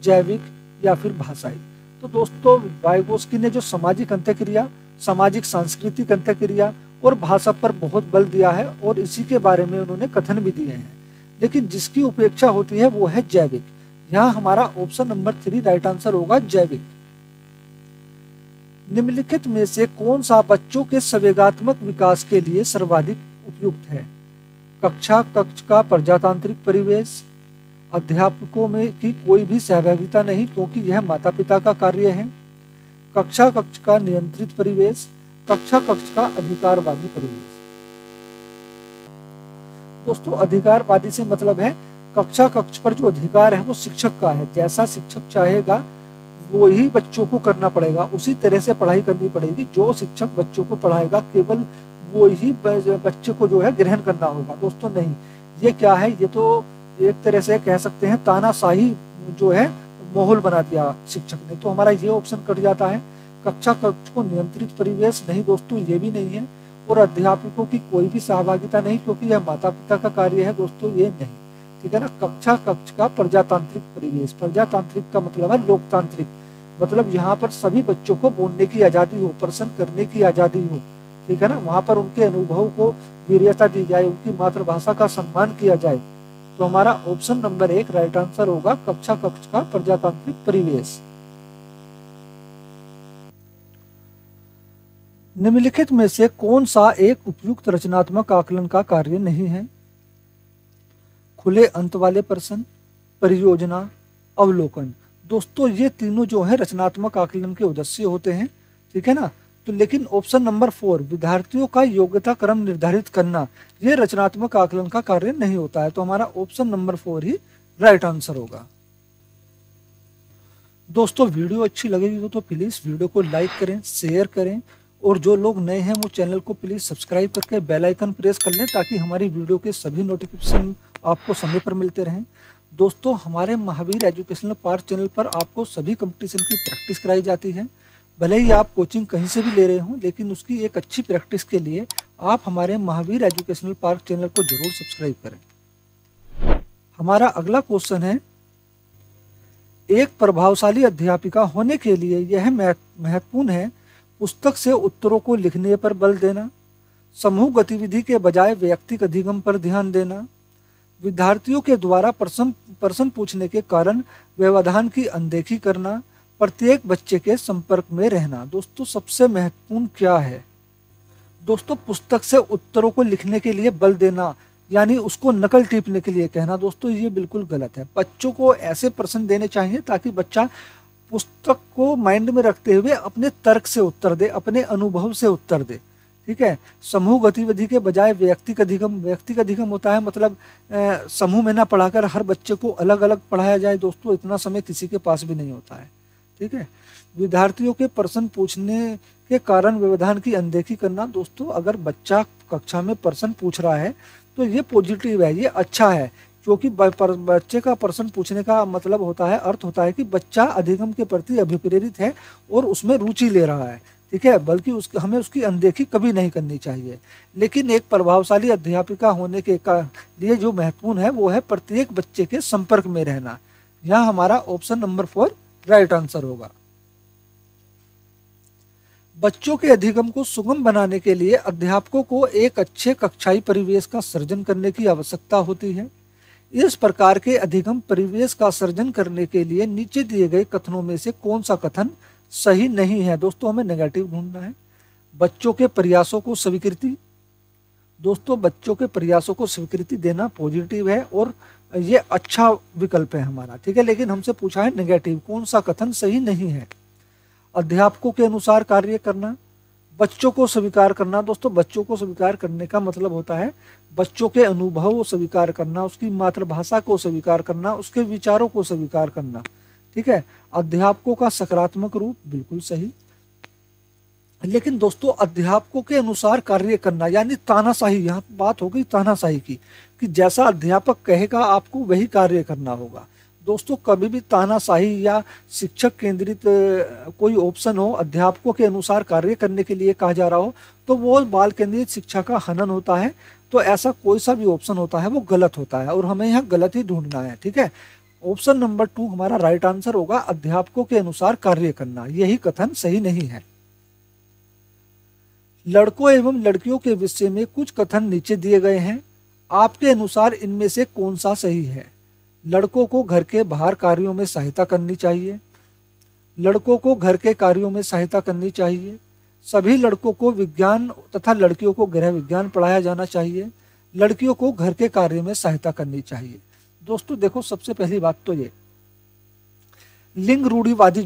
Speaker 1: जैविक या फिर भाषाई। तो दोस्तों वाइकोस्की ने जो सामाजिक अंतःक्रिया, सामाजिक सांस्कृतिक अंतःक्रिया और भाषा पर बहुत बल दिया है और इसी के बारे में उन्होंने कथन भी दिए हैं, लेकिन जिसकी उपेक्षा होती है वो है जैविक। यहाँ हमारा ऑप्शन नंबर 3 राइट आंसर होगा, जैविक। निम्नलिखित में से कौन सा बच्चों के संवेगात्मक विकास के लिए सर्वाधिक उपयुक्त है? कक्ष का प्रजातांत्रिक परिवेश, अध्यापकों में की कोई भी सहभागिता नहीं क्योंकि यह माता पिता का कार्य है, कक्ष का नियंत्रित परिवेश, कक्ष का अधिकारवादी परिवेश। दोस्तों अधिकारवादी से मतलब है कक्ष पर जो अधिकार है वो शिक्षक का है। जैसा शिक्षक चाहेगा वो ही बच्चों को करना पड़ेगा, उसी तरह से पढ़ाई करनी पड़ेगी। जो शिक्षक बच्चों को पढ़ाएगा केवल वो ही बच्चे को जो है ग्रहण करना होगा। दोस्तों नहीं, ये क्या है? ये तो एक तरह से कह सकते हैं तानाशाही जो है माहौल बना दिया शिक्षक ने। तो हमारा ये ऑप्शन कट जाता है। कक्ष को नियंत्रित परिवेश नहीं दोस्तों, ये भी नहीं है। और अध्यापकों की कोई भी सहभागिता नहीं क्योंकि यह माता पिता का कार्य है दोस्तों, ये नहीं, ठीक है ना। कक्ष का प्रजातांत्रिक परिवेश, प्रजातांत्रिक का मतलब है लोकतांत्रिक, मतलब यहाँ पर सभी बच्चों को बोलने की आजादी हो, प्रश्न करने की आजादी हो, ठीक है ना। वहां पर उनके अनुभव को वीर्यता दी जाए, उनकी मातृभाषा का सम्मान किया जाए। तो हमारा ऑप्शन नंबर 1 राइट आंसर होगा, कक्ष का प्रजातांत्रिक परिवेश। निम्नलिखित में से कौन सा एक उपयुक्त रचनात्मक आकलन का कार्य नहीं है? खुले अंत वाले प्रश्न, परियोजना, अवलोकन। दोस्तों ये तीनों जो है रचनात्मक आकलन के उद्देश्य होते हैं, ठीक है ना। तो लेकिन ऑप्शन नंबर 4 विद्यार्थियों का योग्यता क्रम निर्धारित करना, ये रचनात्मक आकलन का कार्य नहीं होता है। तो हमारा ऑप्शन नंबर 4 ही राइट आंसर होगा। दोस्तों वीडियो अच्छी लगेगी तो प्लीज वीडियो को लाइक करें, शेयर करें, और जो लोग नए हैं वो चैनल को प्लीज सब्सक्राइब करके बेल आइकन प्रेस कर लें ताकि हमारी वीडियो के सभी नोटिफिकेशन आपको समय पर मिलते रहें। दोस्तों हमारे महावीर एजुकेशनल पार्ट चैनल पर आपको सभी कंपटीशन की प्रैक्टिस कराई जाती है। भले ही आप कोचिंग कहीं से भी ले रहे हों, लेकिन उसकी एक अच्छी प्रैक्टिस के लिए आप हमारे महावीर एजुकेशनल पार्ट चैनल को जरूर सब्सक्राइब करें। हमारा अगला क्वेश्चन है, एक प्रभावशाली अध्यापिका होने के लिए यह महत्वपूर्ण है पुस्तक से उत्तरों को लिखने पर बल देना, समूह गतिविधि के बजाय व्यक्तिगत अधिगम पर ध्यान देना, विद्यार्थियों के द्वारा प्रश्न पूछने के कारण व्यवधान की अनदेखी करना, प्रत्येक बच्चे के संपर्क में रहना। दोस्तों सबसे महत्वपूर्ण क्या है? दोस्तों पुस्तक से उत्तरों को लिखने के लिए बल देना यानी उसको नकल टीपने के लिए कहना, दोस्तों ये बिल्कुल गलत है। बच्चों को ऐसे प्रश्न देने चाहिए ताकि बच्चा पुस्तक को माइंड में रखते हुए अपने तर्क से उत्तर दे, अपने अनुभव से उत्तर दे, ठीक है। समूह गतिविधि के बजाय व्यक्तिगत अधिगम, व्यक्तिगत अधिगम होता है मतलब समूह में ना पढ़ाकर हर बच्चे को अलग अलग पढ़ाया जाए। दोस्तों इतना समय किसी के पास भी नहीं होता है, ठीक है। विद्यार्थियों के प्रश्न पूछने के कारण व्यवधान की अनदेखी करना, दोस्तों अगर बच्चा कक्षा में प्रश्न पूछ रहा है तो ये पॉजिटिव है, ये अच्छा है, क्योंकि बच्चे का प्रश्न पूछने का मतलब होता है, अर्थ होता है कि बच्चा अधिगम के प्रति अभिप्रेरित है और उसमें रुचि ले रहा है, ठीक है। बल्कि हमें उसकी अनदेखी कभी नहीं करनी चाहिए। लेकिन एक प्रभावशाली अध्यापिका होने के लिए जो महत्वपूर्ण है वो है प्रत्येक बच्चे के संपर्क में रहना। यहाँ हमारा ऑप्शन नंबर 4 राइट आंसर होगा। बच्चों के अधिगम को सुगम बनाने के लिए अध्यापकों को एक अच्छे कक्षाई परिवेश का सृजन करने की आवश्यकता होती है। इस प्रकार के अधिगम परिवेश का सृजन करने के लिए नीचे दिए गए कथनों में से कौन सा कथन सही नहीं है? दोस्तों हमें नेगेटिव ढूंढना है। बच्चों के प्रयासों को स्वीकृति, दोस्तों बच्चों के प्रयासों को स्वीकृति देना पॉजिटिव है और ये अच्छा विकल्प है हमारा, ठीक है। लेकिन हमसे पूछा है नेगेटिव, कौन सा कथन सही नहीं है? अध्यापकों के अनुसार कार्य करना, बच्चों को स्वीकार करना। दोस्तों बच्चों को स्वीकार करने का मतलब होता है बच्चों के अनुभव को स्वीकार करना, उसकी मातृभाषा को स्वीकार करना, उसके विचारों को स्वीकार करना। ठीक है, अध्यापकों का सकारात्मक रूप, बिल्कुल सही। लेकिन दोस्तों अध्यापकों के अनुसार कार्य करना यानी तानाशाही, यहाँ बात हो गई तानाशाही की, कि जैसा अध्यापक कहेगा आपको वही कार्य करना होगा। दोस्तों कभी भी तानाशाही या शिक्षक केंद्रित कोई ऑप्शन हो, अध्यापकों के अनुसार कार्य करने के लिए कहा जा रहा हो, तो वो बाल केंद्रित शिक्षा का हनन होता है। तो ऐसा कोई सा भी ऑप्शन होता है वो गलत होता है और हमें यहाँ गलत ही ढूंढना है। ठीक है, ऑप्शन नंबर 2 हमारा राइट आंसर होगा, अध्यापकों के अनुसार कार्य करना। यही कथन सही नहीं है। लड़कों एवं लड़कियों के विषय में कुछ कथन नीचे दिए गए हैं, आपके अनुसार इनमें से कौन सा सही है? लड़कों को घर के बाहर कार्यों में सहायता करनी चाहिए, लड़कों को घर के कार्यों में सहायता करनी चाहिए, सभी लड़कों को विज्ञान तथा लड़कियों को गृह विज्ञान पढ़ाया जाना चाहिए, लड़कियों को घर के कार्य में सहायता करनी चाहिए। दोस्तों देखो, सबसे पहली बात तो ये लिंग रूढ़िवादिता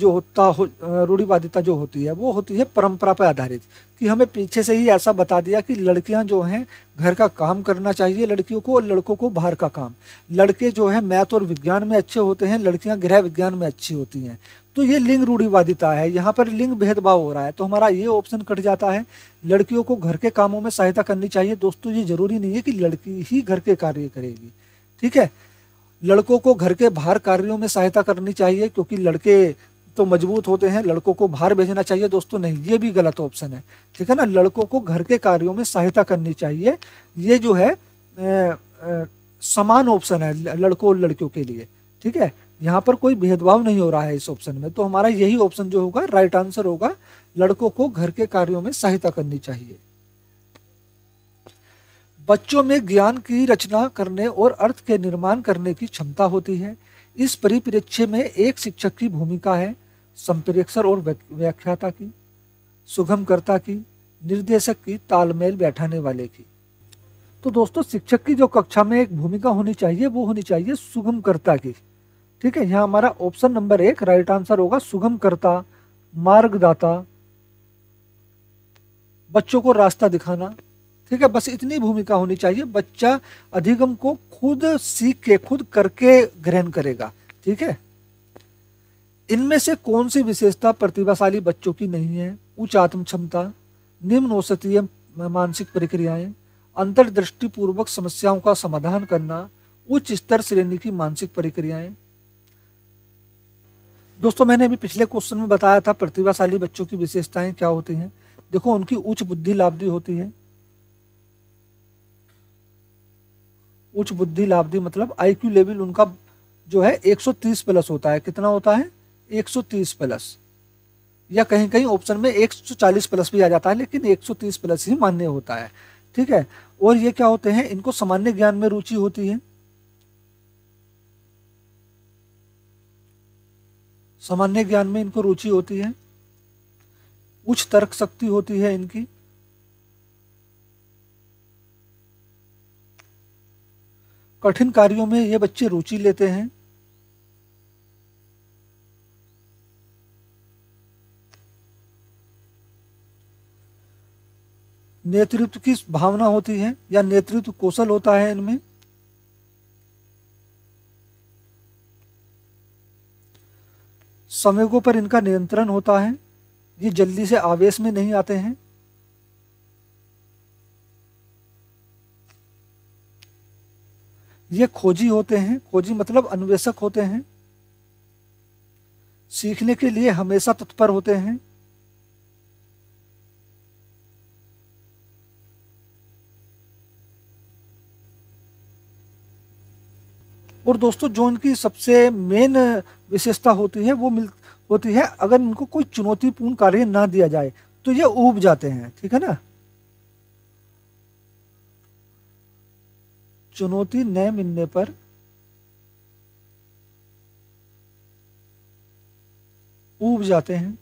Speaker 1: जो होती है वो होती है परंपरा पर आधारित, कि हमें पीछे से ही ऐसा बता दिया कि लड़कियां जो हैं घर का काम करना चाहिए लड़कियों को, और लड़कों को बाहर का काम। लड़के जो है मैथ और विज्ञान में अच्छे होते हैं, लड़कियां गृह विज्ञान में अच्छी होती हैं। तो ये लिंग रूढ़िवादिता है, यहाँ पर लिंग भेदभाव हो रहा है। तो हमारा ये ऑप्शन कट जाता है, लड़कियों को घर के कामों में सहायता करनी चाहिए। दोस्तों ये जरूरी नहीं है कि लड़की ही घर के कार्य करेगी। ठीक है, लड़कों को घर के बाहर कार्यों में सहायता करनी चाहिए, क्योंकि लड़के तो मजबूत होते हैं, लड़कों को बाहर भेजना चाहिए। दोस्तों नहीं, ये भी गलत ऑप्शन है। ठीक है ना, लड़कों को घर के कार्यों में सहायता करनी चाहिए। ये जो है समान ऑप्शन है लड़कों और लड़कियों के लिए। ठीक है, यहाँ पर कोई भेदभाव नहीं हो रहा है इस ऑप्शन में। तो हमारा यही ऑप्शन जो होगा राइट आंसर होगा, लड़कों को घर के कार्यों में सहायता करनी चाहिए। बच्चों में ज्ञान की रचना करने और अर्थ के निर्माण करने की क्षमता होती है। इस परिप्रेक्ष्य में एक शिक्षक की भूमिका है संप्रेषक और व्याख्याता की, सुगमकर्ता की, निर्देशक की, तालमेल बैठाने वाले की। तो दोस्तों शिक्षक की जो कक्षा में एक भूमिका होनी चाहिए वो होनी चाहिए सुगमकर्ता की। ठीक है, यहाँ हमारा ऑप्शन नंबर 1 राइट आंसर होगा, सुगमकर्ता, मार्गदाता, बच्चों को रास्ता दिखाना। ठीक है, बस इतनी भूमिका होनी चाहिए। बच्चा अधिगम को खुद सीख के खुद करके ग्रहण करेगा। ठीक है, इनमें से कौन सी विशेषता प्रतिभाशाली बच्चों की नहीं है? उच्च आत्म क्षमता, निम्न औसतीय मानसिक प्रक्रियाएं, अंतर्दृष्टि पूर्वक समस्याओं का समाधान करना, उच्च स्तर श्रेणी की मानसिक प्रक्रियाएं। दोस्तों मैंने अभी पिछले क्वेश्चन में बताया था प्रतिभाशाली बच्चों की विशेषताएं क्या होती हैं। देखो, उनकी उच्च बुद्धि लाब्धी होती है। उच्च बुद्धि लाब्धी मतलब आईक्यू लेवल उनका जो है 130 प्लस होता है। कितना होता है? 130 प्लस, या कहीं कहीं ऑप्शन में 140 प्लस भी आ जाता है, लेकिन 130 प्लस ही मान्य होता है। ठीक है, और ये क्या होते हैं, इनको सामान्य ज्ञान में रुचि होती है, सामान्य ज्ञान में इनको रुचि होती है, उच्च तर्क शक्ति होती है इनकी, कठिन कार्यों में ये बच्चे रुचि लेते हैं, नेतृत्व की भावना होती है या नेतृत्व कौशल होता है इनमें, संवेगों पर इनका नियंत्रण होता है, ये जल्दी से आवेश में नहीं आते हैं, ये खोजी होते हैं, खोजी मतलब अन्वेषक होते हैं, सीखने के लिए हमेशा तत्पर होते हैं, और दोस्तों जो इनकी सबसे मेन विशेषता होती है वो होती है, अगर इनको कोई चुनौतीपूर्ण कार्य ना दिया जाए तो ये ऊब जाते हैं। ठीक है ना, चुनौती न मिलने पर ऊब जाते हैं।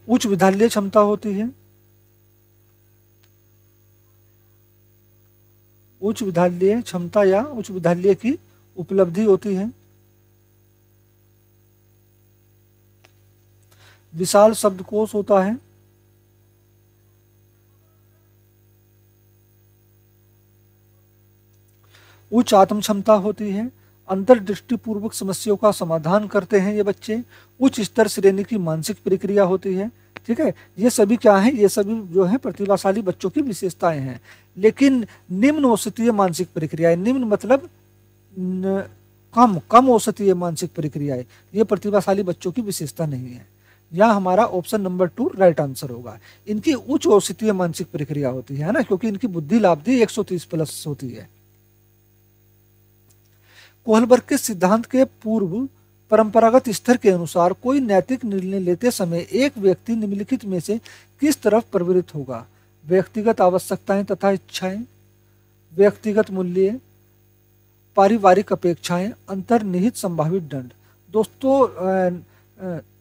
Speaker 1: उच्च विधालय क्षमता होती है, उच्च विधालय क्षमता या उच्च विधालय की उपलब्धि होती है। विशाल शब्दकोश होता है। उच्च आत्म क्षमता होती है। अंतर्दृष्टि पूर्वक समस्याओं का समाधान करते हैं ये बच्चे। उच्च स्तर श्रेणी की मानसिक प्रक्रिया होती है। ठीक है, ये सभी क्या है, ये सभी जो है प्रतिभाशाली बच्चों की विशेषताएं हैं। लेकिन निम्न औसतीय मानसिक प्रक्रियाएं, निम्न मतलब न, कम कम औसतीय मानसिक प्रक्रियाएं, ये प्रतिभाशाली बच्चों की विशेषता नहीं है। यहाँ हमारा ऑप्शन नंबर 2 राइट आंसर होगा। इनकी उच्च औसतीय मानसिक प्रक्रिया होती है ना, क्योंकि इनकी बुद्धि लाब्धि 130 प्लस होती है। कोहलबर्ग के सिद्धांत के पूर्व परंपरागत स्तर के अनुसार कोई नैतिक निर्णय लेते समय एक व्यक्ति निम्नलिखित में से किस तरफ प्रवृत्त होगा? व्यक्तिगत आवश्यकताएं तथा इच्छाएं, व्यक्तिगत मूल्य, पारिवारिक अपेक्षाएं, अंतर्निहित संभावित दंड। दोस्तों,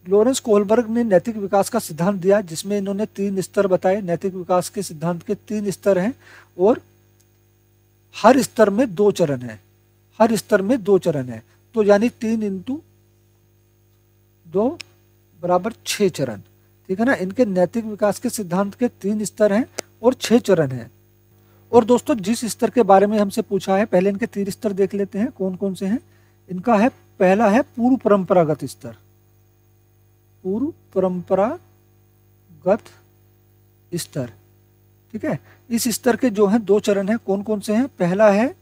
Speaker 1: लॉरेंस कोहलबर्ग ने नैतिक विकास का सिद्धांत दिया, जिसमें इन्होंने 3 स्तर बताए। नैतिक विकास के सिद्धांत के 3 स्तर हैं और हर स्तर में 2 चरण हैं। हर स्तर में 2 चरण है, तो यानी 3 इंटू 2 बराबर 6 चरण। ठीक है ना, इनके नैतिक विकास के सिद्धांत के 3 स्तर हैं और 6 चरण हैं। और दोस्तों, जिस स्तर के बारे में हमसे पूछा है, पहले इनके 3 स्तर देख लेते हैं कौन कौन से हैं। इनका है, पहला है पूर्व परंपरागत स्तर। पूर्व परंपरागत स्तर। ठीक है, इस स्तर के जो है 2 चरण हैं, कौन कौन से हैं? पहला है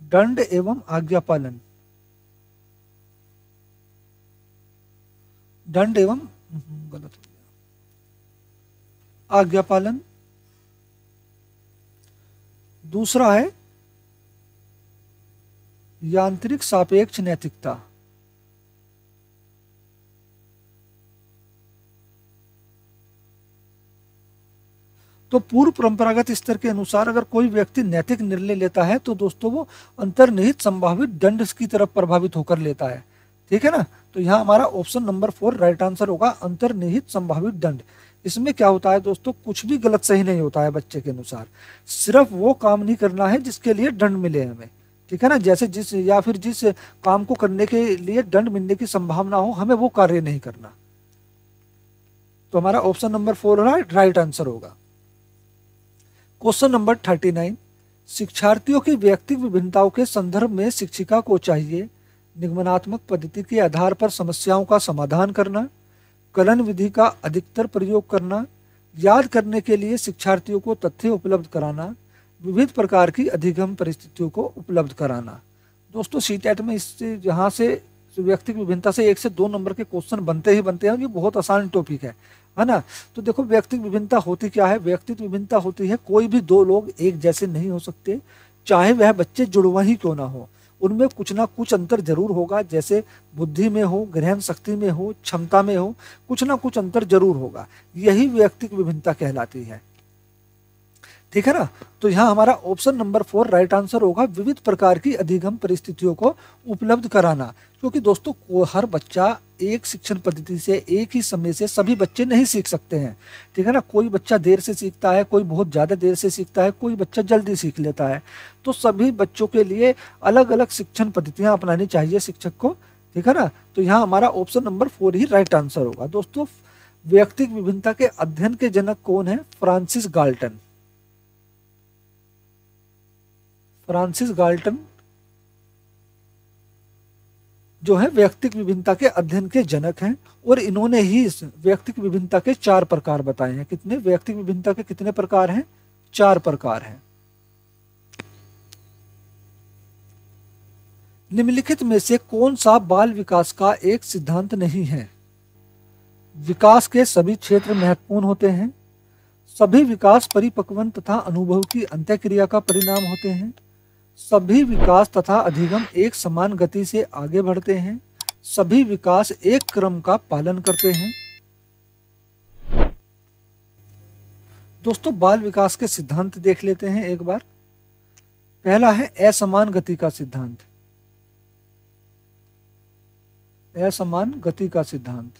Speaker 1: दंड एवं आज्ञा पालन। दंड एवं गलत हो गया, आज्ञा पालन। दूसरा है यांत्रिक सापेक्ष नैतिकता। तो पूर्व परंपरागत स्तर के अनुसार अगर कोई व्यक्ति नैतिक निर्णय लेता है तो दोस्तों वो अंतर्निहित संभावित दंड की तरफ प्रभावित होकर लेता है। ठीक है ना, तो यहाँ हमारा ऑप्शन नंबर 4 राइट आंसर होगा, अंतर्निहित संभावित दंड। इसमें क्या होता है दोस्तों, कुछ भी गलत सही नहीं होता है बच्चे के अनुसार, सिर्फ वो काम नहीं करना है जिसके लिए दंड मिले हमें। ठीक है ना, जैसे जिस या फिर जिस काम को करने के लिए दंड मिलने की संभावना हो, हमें वो कार्य नहीं करना। तो हमारा ऑप्शन नंबर 4 राइट आंसर होगा। क्वेश्चन नंबर 39, शिक्षार्थियों की व्यक्तिगत विभिन्नताओं के संदर्भ में शिक्षिका को चाहिए निगमनात्मक पद्धति के आधार पर समस्याओं का समाधान करना, कलन विधि का अधिकतर प्रयोग करना, याद करने के लिए शिक्षार्थियों को तथ्य उपलब्ध कराना, विविध प्रकार की अधिगम परिस्थितियों को उपलब्ध कराना। दोस्तों, सीटेट में इससे यहाँ से व्यक्तिगत विभिन्नता से 1 से 2 नंबर के क्वेश्चन बनते ही बनते हैं। ये बहुत आसान टॉपिक है ना। तो देखो, व्यक्तिगत विभिन्नता होती क्या है? व्यक्तिगत विभिन्नता होती है कोई भी 2 लोग एक जैसे नहीं हो सकते, चाहे वह बच्चे जुड़वा ही क्यों ना हो, उनमें कुछ ना कुछ अंतर जरूर होगा। जैसे बुद्धि में हो, ग्रहण शक्ति में हो, क्षमता में हो, कुछ ना कुछ अंतर जरूर होगा। यही व्यक्तिगत विभिन्नता कहलाती है। ठीक है ना, तो यहाँ हमारा ऑप्शन नंबर 4 राइट आंसर होगा, विविध प्रकार की अधिगम परिस्थितियों को उपलब्ध कराना। क्योंकि दोस्तों, हर बच्चा एक शिक्षण पद्धति से, एक ही समय से सभी बच्चे नहीं सीख सकते हैं। ठीक है ना, कोई बच्चा देर से सीखता है, कोई बहुत ज़्यादा देर से सीखता है, कोई बच्चा जल्दी सीख लेता है। तो सभी बच्चों के लिए अलग अलग शिक्षण पद्धतियाँ अपनानी चाहिए शिक्षक को। ठीक है ना, तो यहाँ हमारा ऑप्शन नंबर 4 ही राइट आंसर होगा। दोस्तों, व्यक्तिगत विभिन्नता के अध्ययन के जनक कौन है? Francis Galton. फ्रांसिस गाल्टन जो है व्यक्तिगत विभिन्नता के अध्ययन के जनक हैं, और इन्होंने ही व्यक्तिगत विभिन्नता के 4 प्रकार बताए हैं। कितने? व्यक्तिगत विभिन्नता के कितने प्रकार हैं? 4 प्रकार हैं। निम्नलिखित में से कौन सा बाल विकास का एक सिद्धांत नहीं है? विकास के सभी क्षेत्र महत्वपूर्ण होते हैं, सभी विकास परिपक्वन तथा अनुभव की अंत्यक्रिया का परिणाम होते हैं, सभी विकास तथा अधिगम एक समान गति से आगे बढ़ते हैं, सभी विकास एक क्रम का पालन करते हैं। दोस्तों, बाल विकास के सिद्धांत देख लेते हैं एक बार। पहला है असमान गति का सिद्धांत। असमान गति का सिद्धांत।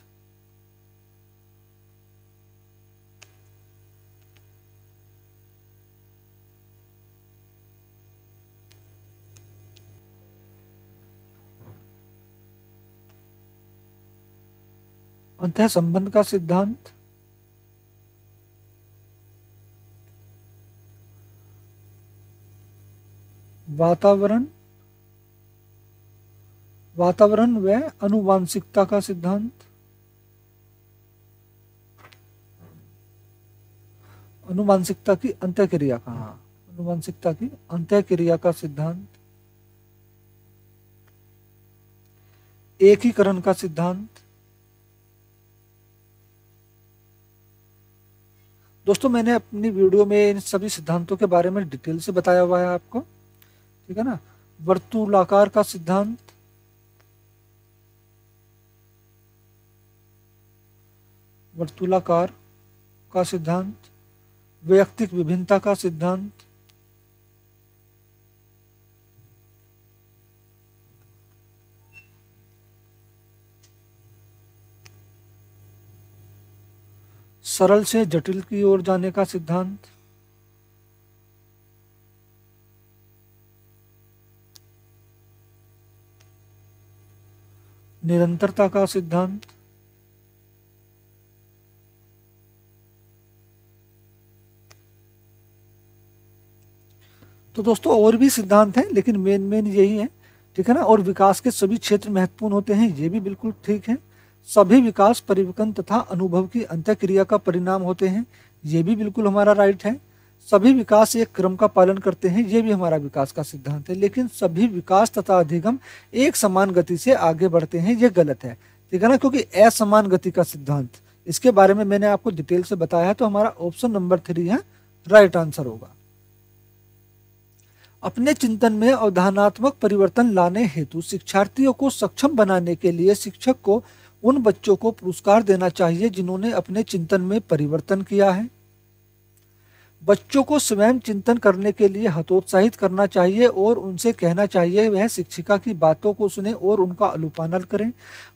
Speaker 1: अंतः संबंध का सिद्धांत, वातावरण व अनुवांशिकता का सिद्धांत, अनुवांशिकता की अंतःक्रिया का, अनुवांशिकता की अंतःक्रिया का सिद्धांत, एकीकरण का सिद्धांत। दोस्तों मैंने अपनी वीडियो में इन सभी सिद्धांतों के बारे में डिटेल से बताया हुआ है आपको, ठीक है ना। वर्तुलाकार का सिद्धांत, वर्तुलाकार का सिद्धांत, वैयक्तिक विभिन्नता का सिद्धांत, सरल से जटिल की ओर जाने का सिद्धांत, निरंतरता का सिद्धांत, तो दोस्तों और भी सिद्धांत हैं लेकिन मेन यही है, ठीक है ना। और विकास के सभी क्षेत्र महत्वपूर्ण होते हैं, ये भी बिल्कुल ठीक है। सभी विकास परिवर्तन तथा अनुभव की अंतःक्रिया का परिणाम होते हैं, ये भी बिल्कुल हमारा राइट है। सभी विकास एक क्रम का पालन करते हैं, ये भी हमारा विकास का सिद्धांत है। लेकिन सभी विकास तथा अधिगम एक समान गति से आगे बढ़ते हैं, ये गलत है, ठीक है ना, क्योंकि असमान गति का सिद्धांत, इसके बारे में मैंने आपको डिटेल से बताया है। तो हमारा ऑप्शन नंबर 3 है राइट आंसर होगा। अपने चिंतन में अवधारणात्मक परिवर्तन लाने हेतु शिक्षार्थियों को सक्षम बनाने के लिए शिक्षक को उन बच्चों को पुरस्कार देना चाहिए जिन्होंने अपने चिंतन में परिवर्तन किया है। बच्चों को स्वयं चिंतन करने के लिए हतोत्साहित करना चाहिए और उनसे कहना चाहिए वह शिक्षिका की बातों को सुने और उनका अनुपालन करें।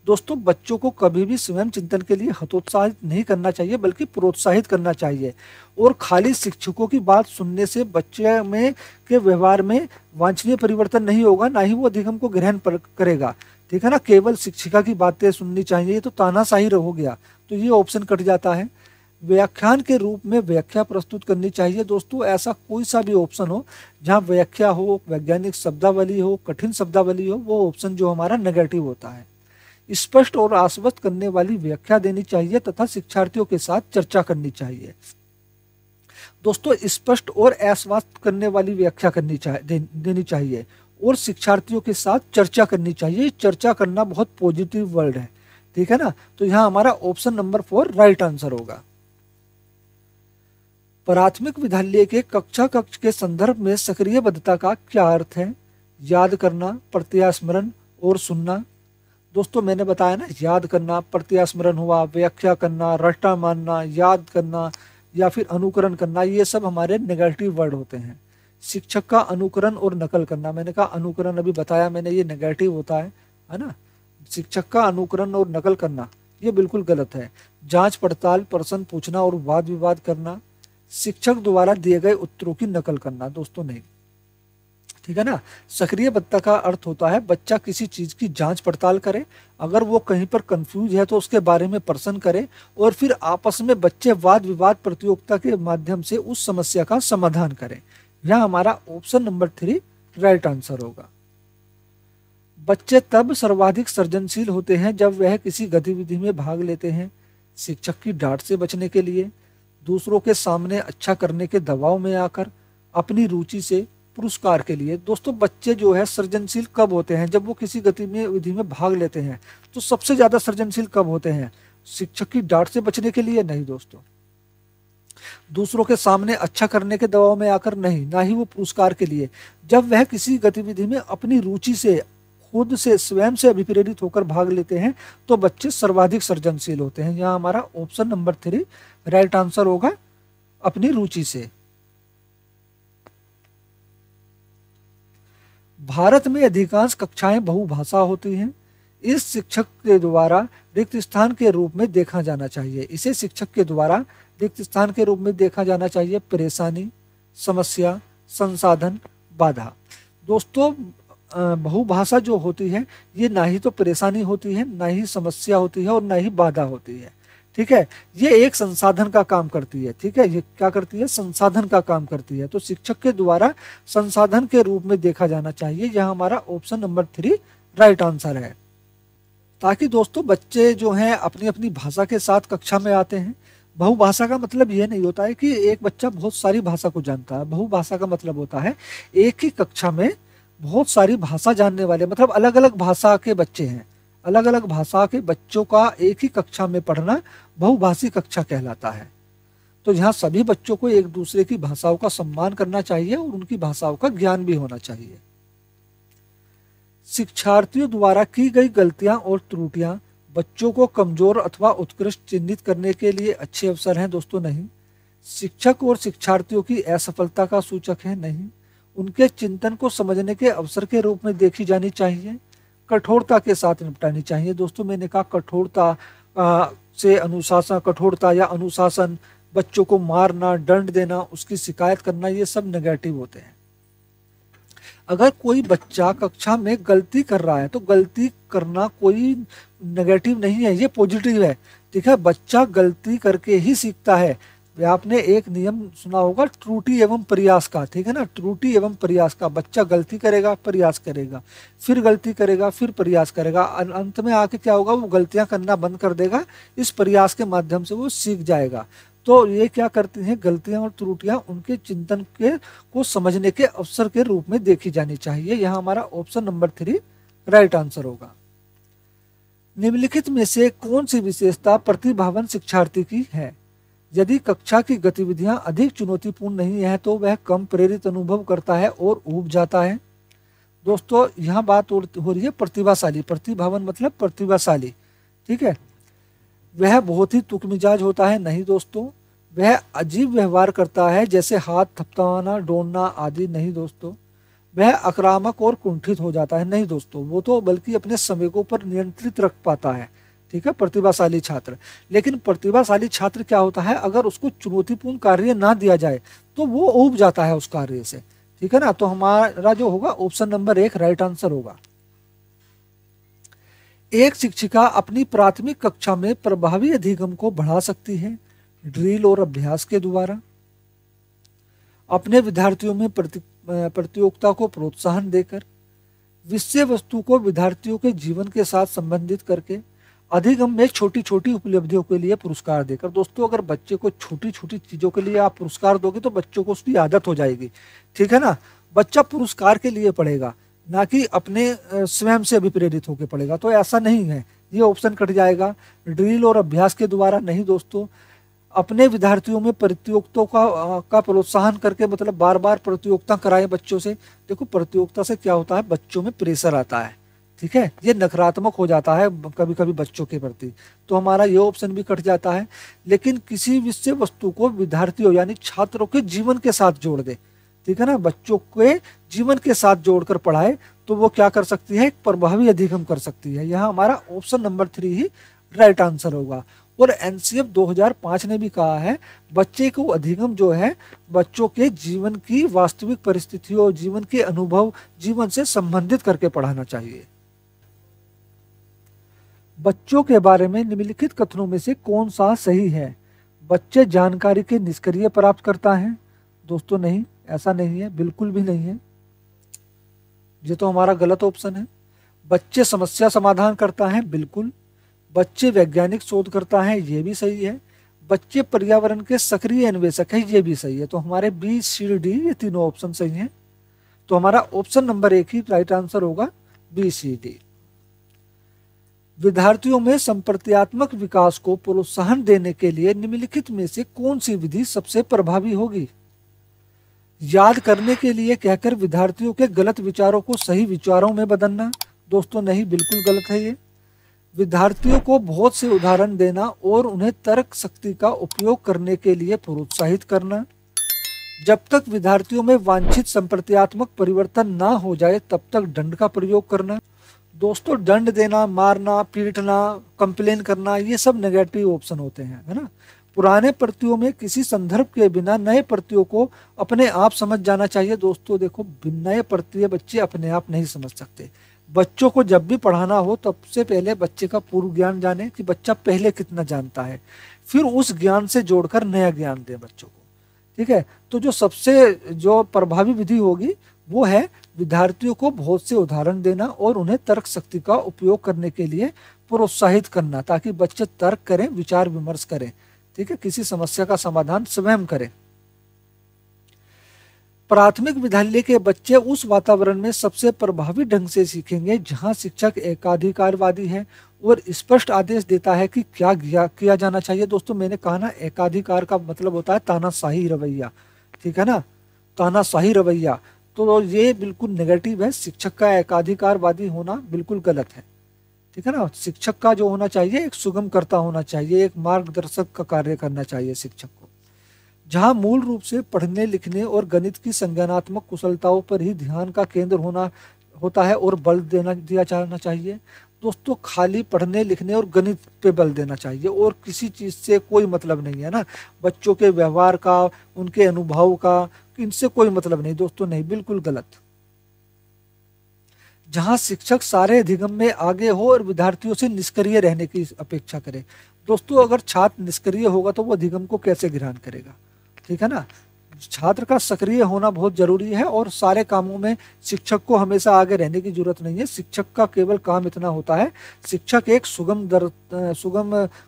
Speaker 1: दोस्तों बच्चों को कभी भी स्वयं चिंतन के लिए हतोत्साहित नहीं करना चाहिए बल्कि प्रोत्साहित करना चाहिए। और खाली शिक्षकों की बात सुनने से बच्चे में के व्यवहार में वांछनीय परिवर्तन नहीं होगा, ना ही वो अधिगम को ग्रहण करेगा, ठीक है ना। केवल शिक्षिका की बातें सुननी चाहिए, तो तानाशाही हो गया, तो ये ऑप्शन कट जाता है। व्याख्यान के रूप में व्याख्या प्रस्तुत करनी चाहिए। दोस्तों ऐसा कोई सा भी ऑप्शन हो जहां व्याख्या हो, वैज्ञानिक शब्दावली हो, कठिन शब्दावली हो, वो ऑप्शन जो हमारा नेगेटिव होता है। स्पष्ट और आश्वस्त करने वाली व्याख्या देनी चाहिए तथा शिक्षार्थियों के साथ चर्चा करनी चाहिए। दोस्तों स्पष्ट और आश्वस्त करने वाली व्याख्या देनी चाहिए और शिक्षार्थियों के साथ चर्चा करनी चाहिए। चर्चा करना बहुत पॉजिटिव वर्ड है, ठीक है ना। तो यहाँ हमारा ऑप्शन नंबर 4 राइट आंसर होगा। प्राथमिक विद्यालय के कक्षा कक्ष के संदर्भ में सक्रियबद्धता का क्या अर्थ है? याद करना, प्रत्यास्मरण और सुनना। दोस्तों मैंने बताया ना, याद करना, प्रत्यास्मरण हुआ, व्याख्या करना, रट्टा मारना, याद करना या फिर अनुकरण करना, ये सब हमारे नेगेटिव वर्ड होते हैं। शिक्षक का अनुकरण और नकल करना, मैंने कहा अनुकरण अभी बताया मैंने, ये नेगेटिव होता है ना। शिक्षक का अनुकरण और नकल करना ये बिल्कुल गलत है। जांच पड़ताल, प्रश्न पूछना और वाद विवाद करना, शिक्षक द्वारा दिए गए उत्तरों की नकल करना, दोस्तों नहीं, ठीक है ना। सक्रियबद्धता का अर्थ होता है बच्चा किसी चीज की जांच पड़ताल करे, अगर वो कहीं पर कंफ्यूज है तो उसके बारे में प्रश्न करे और फिर आपस में बच्चे वाद विवाद प्रतियोगिता के माध्यम से उस समस्या का समाधान करें। यह हमारा ऑप्शन नंबर 3 राइट आंसर होगा। बच्चे तब सर्वाधिक सृजनशील होते हैं जब वह किसी गतिविधि में भाग लेते हैं, शिक्षक की डांट से बचने के लिए, दूसरों के सामने अच्छा करने के दबाव में आकर, अपनी रुचि से, पुरस्कार के लिए। दोस्तों बच्चे जो है सृजनशील कब होते हैं? जब वो किसी गतिविधि में भाग लेते हैं। तो सबसे ज्यादा सृजनशील कब होते हैं? शिक्षक की डांट से बचने के लिए नहीं दोस्तों, दूसरों के सामने अच्छा करने के दबाव में आकर नहीं, ना ही वो पुरस्कार के लिए। जब वह किसी गतिविधि में अपनी रुचि से, खुद से, स्वयं से अभिप्रेरित होकर भाग लेते हैं तो बच्चे सर्वाधिक सृजनशील होते हैं। यहाँ हमारा ऑप्शन नंबर 3 राइट आंसर होगा, अपनी रुचि से। भारत में अधिकांश कक्षाएं बहुभाषा होती हैं। इस शिक्षक के द्वारा रिक्त स्थान के रूप में देखा जाना चाहिए। इसे शिक्षक के द्वारा रिक्त स्थान के रूप में देखा जाना चाहिए। परेशानी, समस्या, संसाधन, बाधा। दोस्तों बहुभाषा जो होती है ये ना ही तो परेशानी होती है, ना ही समस्या होती है और ना ही बाधा होती है। ठीक है, ये एक संसाधन का काम करती है। ठीक है, ये क्या करती है? संसाधन का काम करती है। तो शिक्षक के द्वारा संसाधन के रूप में देखा जाना चाहिए। यह हमारा ऑप्शन नंबर 3 राइट आंसर है। ताकि दोस्तों बच्चे जो हैं अपनी अपनी भाषा के साथ कक्षा में आते हैं। बहुभाषा का मतलब ये नहीं होता है कि एक बच्चा बहुत सारी भाषा को जानता है। बहुभाषा का मतलब होता है एक ही कक्षा में बहुत सारी भाषा जानने वाले, मतलब अलग अलग भाषा के बच्चे हैं। अलग अलग भाषा के बच्चों का एक ही कक्षा में पढ़ना बहुभाषी कक्षा कहलाता है। तो यहाँ सभी बच्चों को एक दूसरे की भाषाओं का सम्मान करना चाहिए और उनकी भाषाओं का ज्ञान भी होना चाहिए। शिक्षार्थियों द्वारा की गई गलतियां और त्रुटियां बच्चों को कमजोर अथवा उत्कृष्ट चिन्हित करने के लिए अच्छे अवसर हैं दोस्तों? नहीं। शिक्षक और शिक्षार्थियों की असफलता का सूचक है? नहीं। उनके चिंतन को समझने के अवसर के रूप में देखी जानी चाहिए। कठोरता के साथ निपटानी चाहिए। दोस्तों मैंने कहा कठोरता से अनुशासन, कठोरता या अनुशासन, बच्चों को मारना, दंड देना, उसकी शिकायत करना, ये सब नेगेटिव होते हैं। अगर कोई बच्चा कक्षा में गलती कर रहा है तो गलती करना कोई नेगेटिव नहीं है, ये पॉजिटिव है। ठीक है, बच्चा गलती करके ही सीखता है। आपने एक नियम सुना होगा त्रुटि एवं प्रयास का। ठीक है ना, त्रुटि एवं प्रयास का। बच्चा गलती करेगा, प्रयास करेगा, फिर गलती करेगा, फिर प्रयास करेगा, अंत में आके क्या होगा? वो गलतियां करना बंद कर देगा। इस प्रयास के माध्यम से वो सीख जाएगा। तो ये क्या करती हैं? गलतियां और त्रुटियां उनके चिंतन के को समझने के अवसर के रूप में देखी जानी चाहिए। यहाँ हमारा ऑप्शन नंबर 3 राइट आंसर होगा। निम्नलिखित में से कौन सी विशेषता प्रतिभावान शिक्षार्थी की है? यदि कक्षा की गतिविधियां अधिक चुनौतीपूर्ण नहीं है तो वह कम प्रेरित अनुभव करता है और ऊब जाता है। दोस्तों यहाँ बात हो रही है प्रतिभाशाली। प्रतिभावान मतलब प्रतिभाशाली। ठीक है, वह बहुत ही तुकमिजाज होता है? नहीं दोस्तों। वह अजीब व्यवहार करता है जैसे हाथ थपथपाना, दौड़ना आदि? नहीं दोस्तों। वह आक्रामक और कुंठित हो जाता है? नहीं दोस्तों। वो तो बल्कि अपने समय को पर नियंत्रित रख पाता है। ठीक है, प्रतिभाशाली छात्र। लेकिन प्रतिभाशाली छात्र क्या होता है? अगर उसको चुनौतीपूर्ण कार्य ना दिया जाए तो वो ऊब जाता है उस कार्य से। ठीक है ना, तो हमारा जो होगा ऑप्शन नंबर 1 राइट आंसर होगा। एक शिक्षिका अपनी प्राथमिक कक्षा में प्रभावी अधिगम को बढ़ा सकती है ड्रिल और अभ्यास के द्वारा, अपने विद्यार्थियों में प्रतियोगिता को प्रोत्साहन देकर, विषय वस्तु को विद्यार्थियों के जीवन के साथ संबंधित करके, अधिगम में छोटी छोटी उपलब्धियों के लिए पुरस्कार देकर। दोस्तों अगर बच्चे को छोटी छोटी चीजों के लिए आप पुरस्कार दोगे तो बच्चों को उसकी आदत हो जाएगी। ठीक है ना, बच्चा पुरस्कार के लिए पढ़ेगा, ना कि अपने स्वयं से अभिप्रेरित होकर पढ़ेगा। तो ऐसा नहीं है, ये ऑप्शन कट जाएगा। ड्रिल और अभ्यास के द्वारा नहीं दोस्तों। अपने विद्यार्थियों में प्रतियोगिताओं का प्रोत्साहन करके, मतलब बार बार प्रतियोगिता कराएं बच्चों से। देखो प्रतियोगिता से क्या होता है? बच्चों में प्रेशर आता है। ठीक है, ये नकारात्मक हो जाता है कभी कभी बच्चों के प्रति, तो हमारा ये ऑप्शन भी कट जाता है। लेकिन किसी विषय वस्तु को विद्यार्थियों यानी छात्रों के जीवन के साथ जोड़ दे। ठीक है ना, बच्चों के जीवन के साथ जोड़कर पढ़ाए तो वो क्या कर सकती है? एक प्रभावी अधिगम कर सकती है। यहाँ हमारा ऑप्शन नंबर 3 ही राइट आंसर होगा। और एनसीएफ 2005 ने भी कहा है बच्चे को अधिगम जो है बच्चों के जीवन की वास्तविक परिस्थितियों, जीवन के अनुभव, जीवन से संबंधित करके पढ़ाना चाहिए। बच्चों के बारे में निम्नलिखित कथनों में से कौन सा सही है? बच्चे जानकारी के निष्क्रिय प्राप्त करता है? दोस्तों नहीं, ऐसा नहीं है, बिल्कुल भी नहीं है, ये तो हमारा गलत ऑप्शन है। बच्चे समस्या समाधान करता है? बिल्कुल। बच्चे वैज्ञानिक शोध करता है? ये भी सही है। बच्चे पर्यावरण के सक्रिय अन्वेषक है? ये भी सही है। तो हमारे बी सी डी ये तीनों ऑप्शन सही हैं। तो हमारा ऑप्शन नंबर 1 ही राइट आंसर होगा, बी सी डी। विद्यार्थियों में संप्रत्यात्मक विकास को प्रोत्साहन देने के लिए निम्नलिखित में से कौन सी विधि सबसे प्रभावी होगी? याद करने के लिए कहकर विद्यार्थियों के गलत विचारों को सही विचारों में बदलना? दोस्तों नहीं, बिल्कुल गलत है ये। विद्यार्थियों को बहुत से उदाहरण देना और उन्हें तर्क शक्ति का उपयोग करने के लिए प्रोत्साहित करना? जब तक विद्यार्थियों में वांछित संप्रत्यात्मक परिवर्तन ना हो जाए तब तक दंड का प्रयोग करना? दोस्तों दंड देना, मारना, पीटना, कंप्लेन करना, ये सब नेगेटिव ऑप्शन होते हैं, है ना। पुराने प्रतियों में किसी संदर्भ के बिना नए प्रतियों को अपने आप समझ जाना चाहिए। दोस्तों देखो, नए प्रतियां बच्चे अपने आप नहीं समझ सकते। बच्चों को जब भी पढ़ाना हो तब से पहले बच्चे का पूर्व ज्ञान जाने कि बच्चा पहले कितना जानता है, फिर उस ज्ञान से जोड़कर नया ज्ञान दें बच्चों को। ठीक है, तो जो प्रभावी विधि होगी वो है विद्यार्थियों को बहुत से उदाहरण देना और उन्हें तर्क शक्ति का उपयोग करने के लिए प्रोत्साहित करना, ताकि बच्चे तर्क करें, विचार विमर्श करें। ठीक है, किसी समस्या का समाधान स्वयं करें। प्राथमिक विद्यालय के बच्चे उस वातावरण में सबसे प्रभावी ढंग से सीखेंगे जहां शिक्षक एकाधिकारवादी है और स्पष्ट आदेश देता है कि क्या किया जाना चाहिए। दोस्तों मैंने कहा ना, एकाधिकार का मतलब होता है तानाशाही रवैया। ठीक है ना, तानाशाही रवैया, तो ये बिल्कुल नेगेटिव है। शिक्षक का एकाधिकारवादी होना बिल्कुल गलत है। ठीक है ना, शिक्षक का जो होना चाहिए एक सुगमकर्ता होना चाहिए, एक मार्गदर्शक का कार्य करना चाहिए शिक्षक को, जहां मूल रूप से पढ़ने लिखने और गणित की संज्ञानात्मक कुशलताओं पर ही ध्यान का केंद्र होता है और बल दिया जाना चाहिए। दोस्तों खाली पढ़ने लिखने और गणित पे बल देना चाहिए और किसी चीज से कोई मतलब नहीं है ना, बच्चों के व्यवहार का, उनके अनुभव का, इनसे कोई मतलब नहीं दोस्तों, नहीं, बिल्कुल गलत। जहां शिक्षक सारे अधिगम में आगे हो और विद्यार्थियों से निष्क्रिय रहने की अपेक्षा करे। दोस्तों अगर छात्र निष्क्रिय होगा तो वो अधिगम को कैसे ग्रहण करेगा। ठीक है ना, छात्र का सक्रिय होना बहुत जरूरी है और सारे कामों में शिक्षक को हमेशा आगे रहने की जरूरत नहीं है। शिक्षक का केवल काम इतना होता है, शिक्षक एक सुगम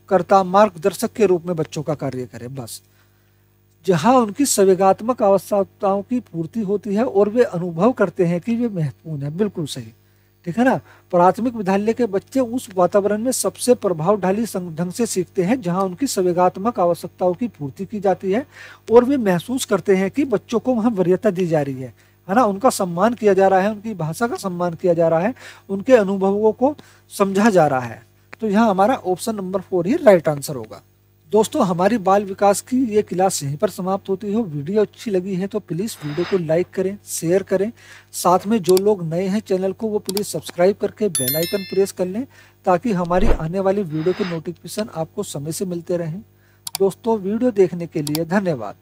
Speaker 1: कर्ता, मार्गदर्शक के रूप में बच्चों का कार्य करे, बस। जहां उनकी संवेगात्मक आवश्यकताओं की पूर्ति होती है और वे अनुभव करते हैं कि वे महत्वपूर्ण है, बिल्कुल सही। ठीक है ना, प्राथमिक विद्यालय के बच्चे उस वातावरण में सबसे प्रभावशाली ढंग से सीखते हैं जहां उनकी संवेगात्मक आवश्यकताओं की पूर्ति की जाती है और वे महसूस करते हैं कि बच्चों को वहां वरीयता दी जा रही है ना, उनका सम्मान किया जा रहा है, उनकी भाषा का सम्मान किया जा रहा है, उनके अनुभवों को समझा जा रहा है। तो यहाँ हमारा ऑप्शन नंबर 4 ही राइट आंसर होगा। दोस्तों हमारी बाल विकास की ये क्लास यहीं पर समाप्त होती है। वीडियो अच्छी लगी है तो प्लीज़ वीडियो को लाइक करें, शेयर करें। साथ में जो लोग नए हैं चैनल को वो प्लीज़ सब्सक्राइब करके बेल आइकन प्रेस कर लें, ताकि हमारी आने वाली वीडियो के नोटिफिकेशन आपको समय से मिलते रहें। दोस्तों वीडियो देखने के लिए धन्यवाद।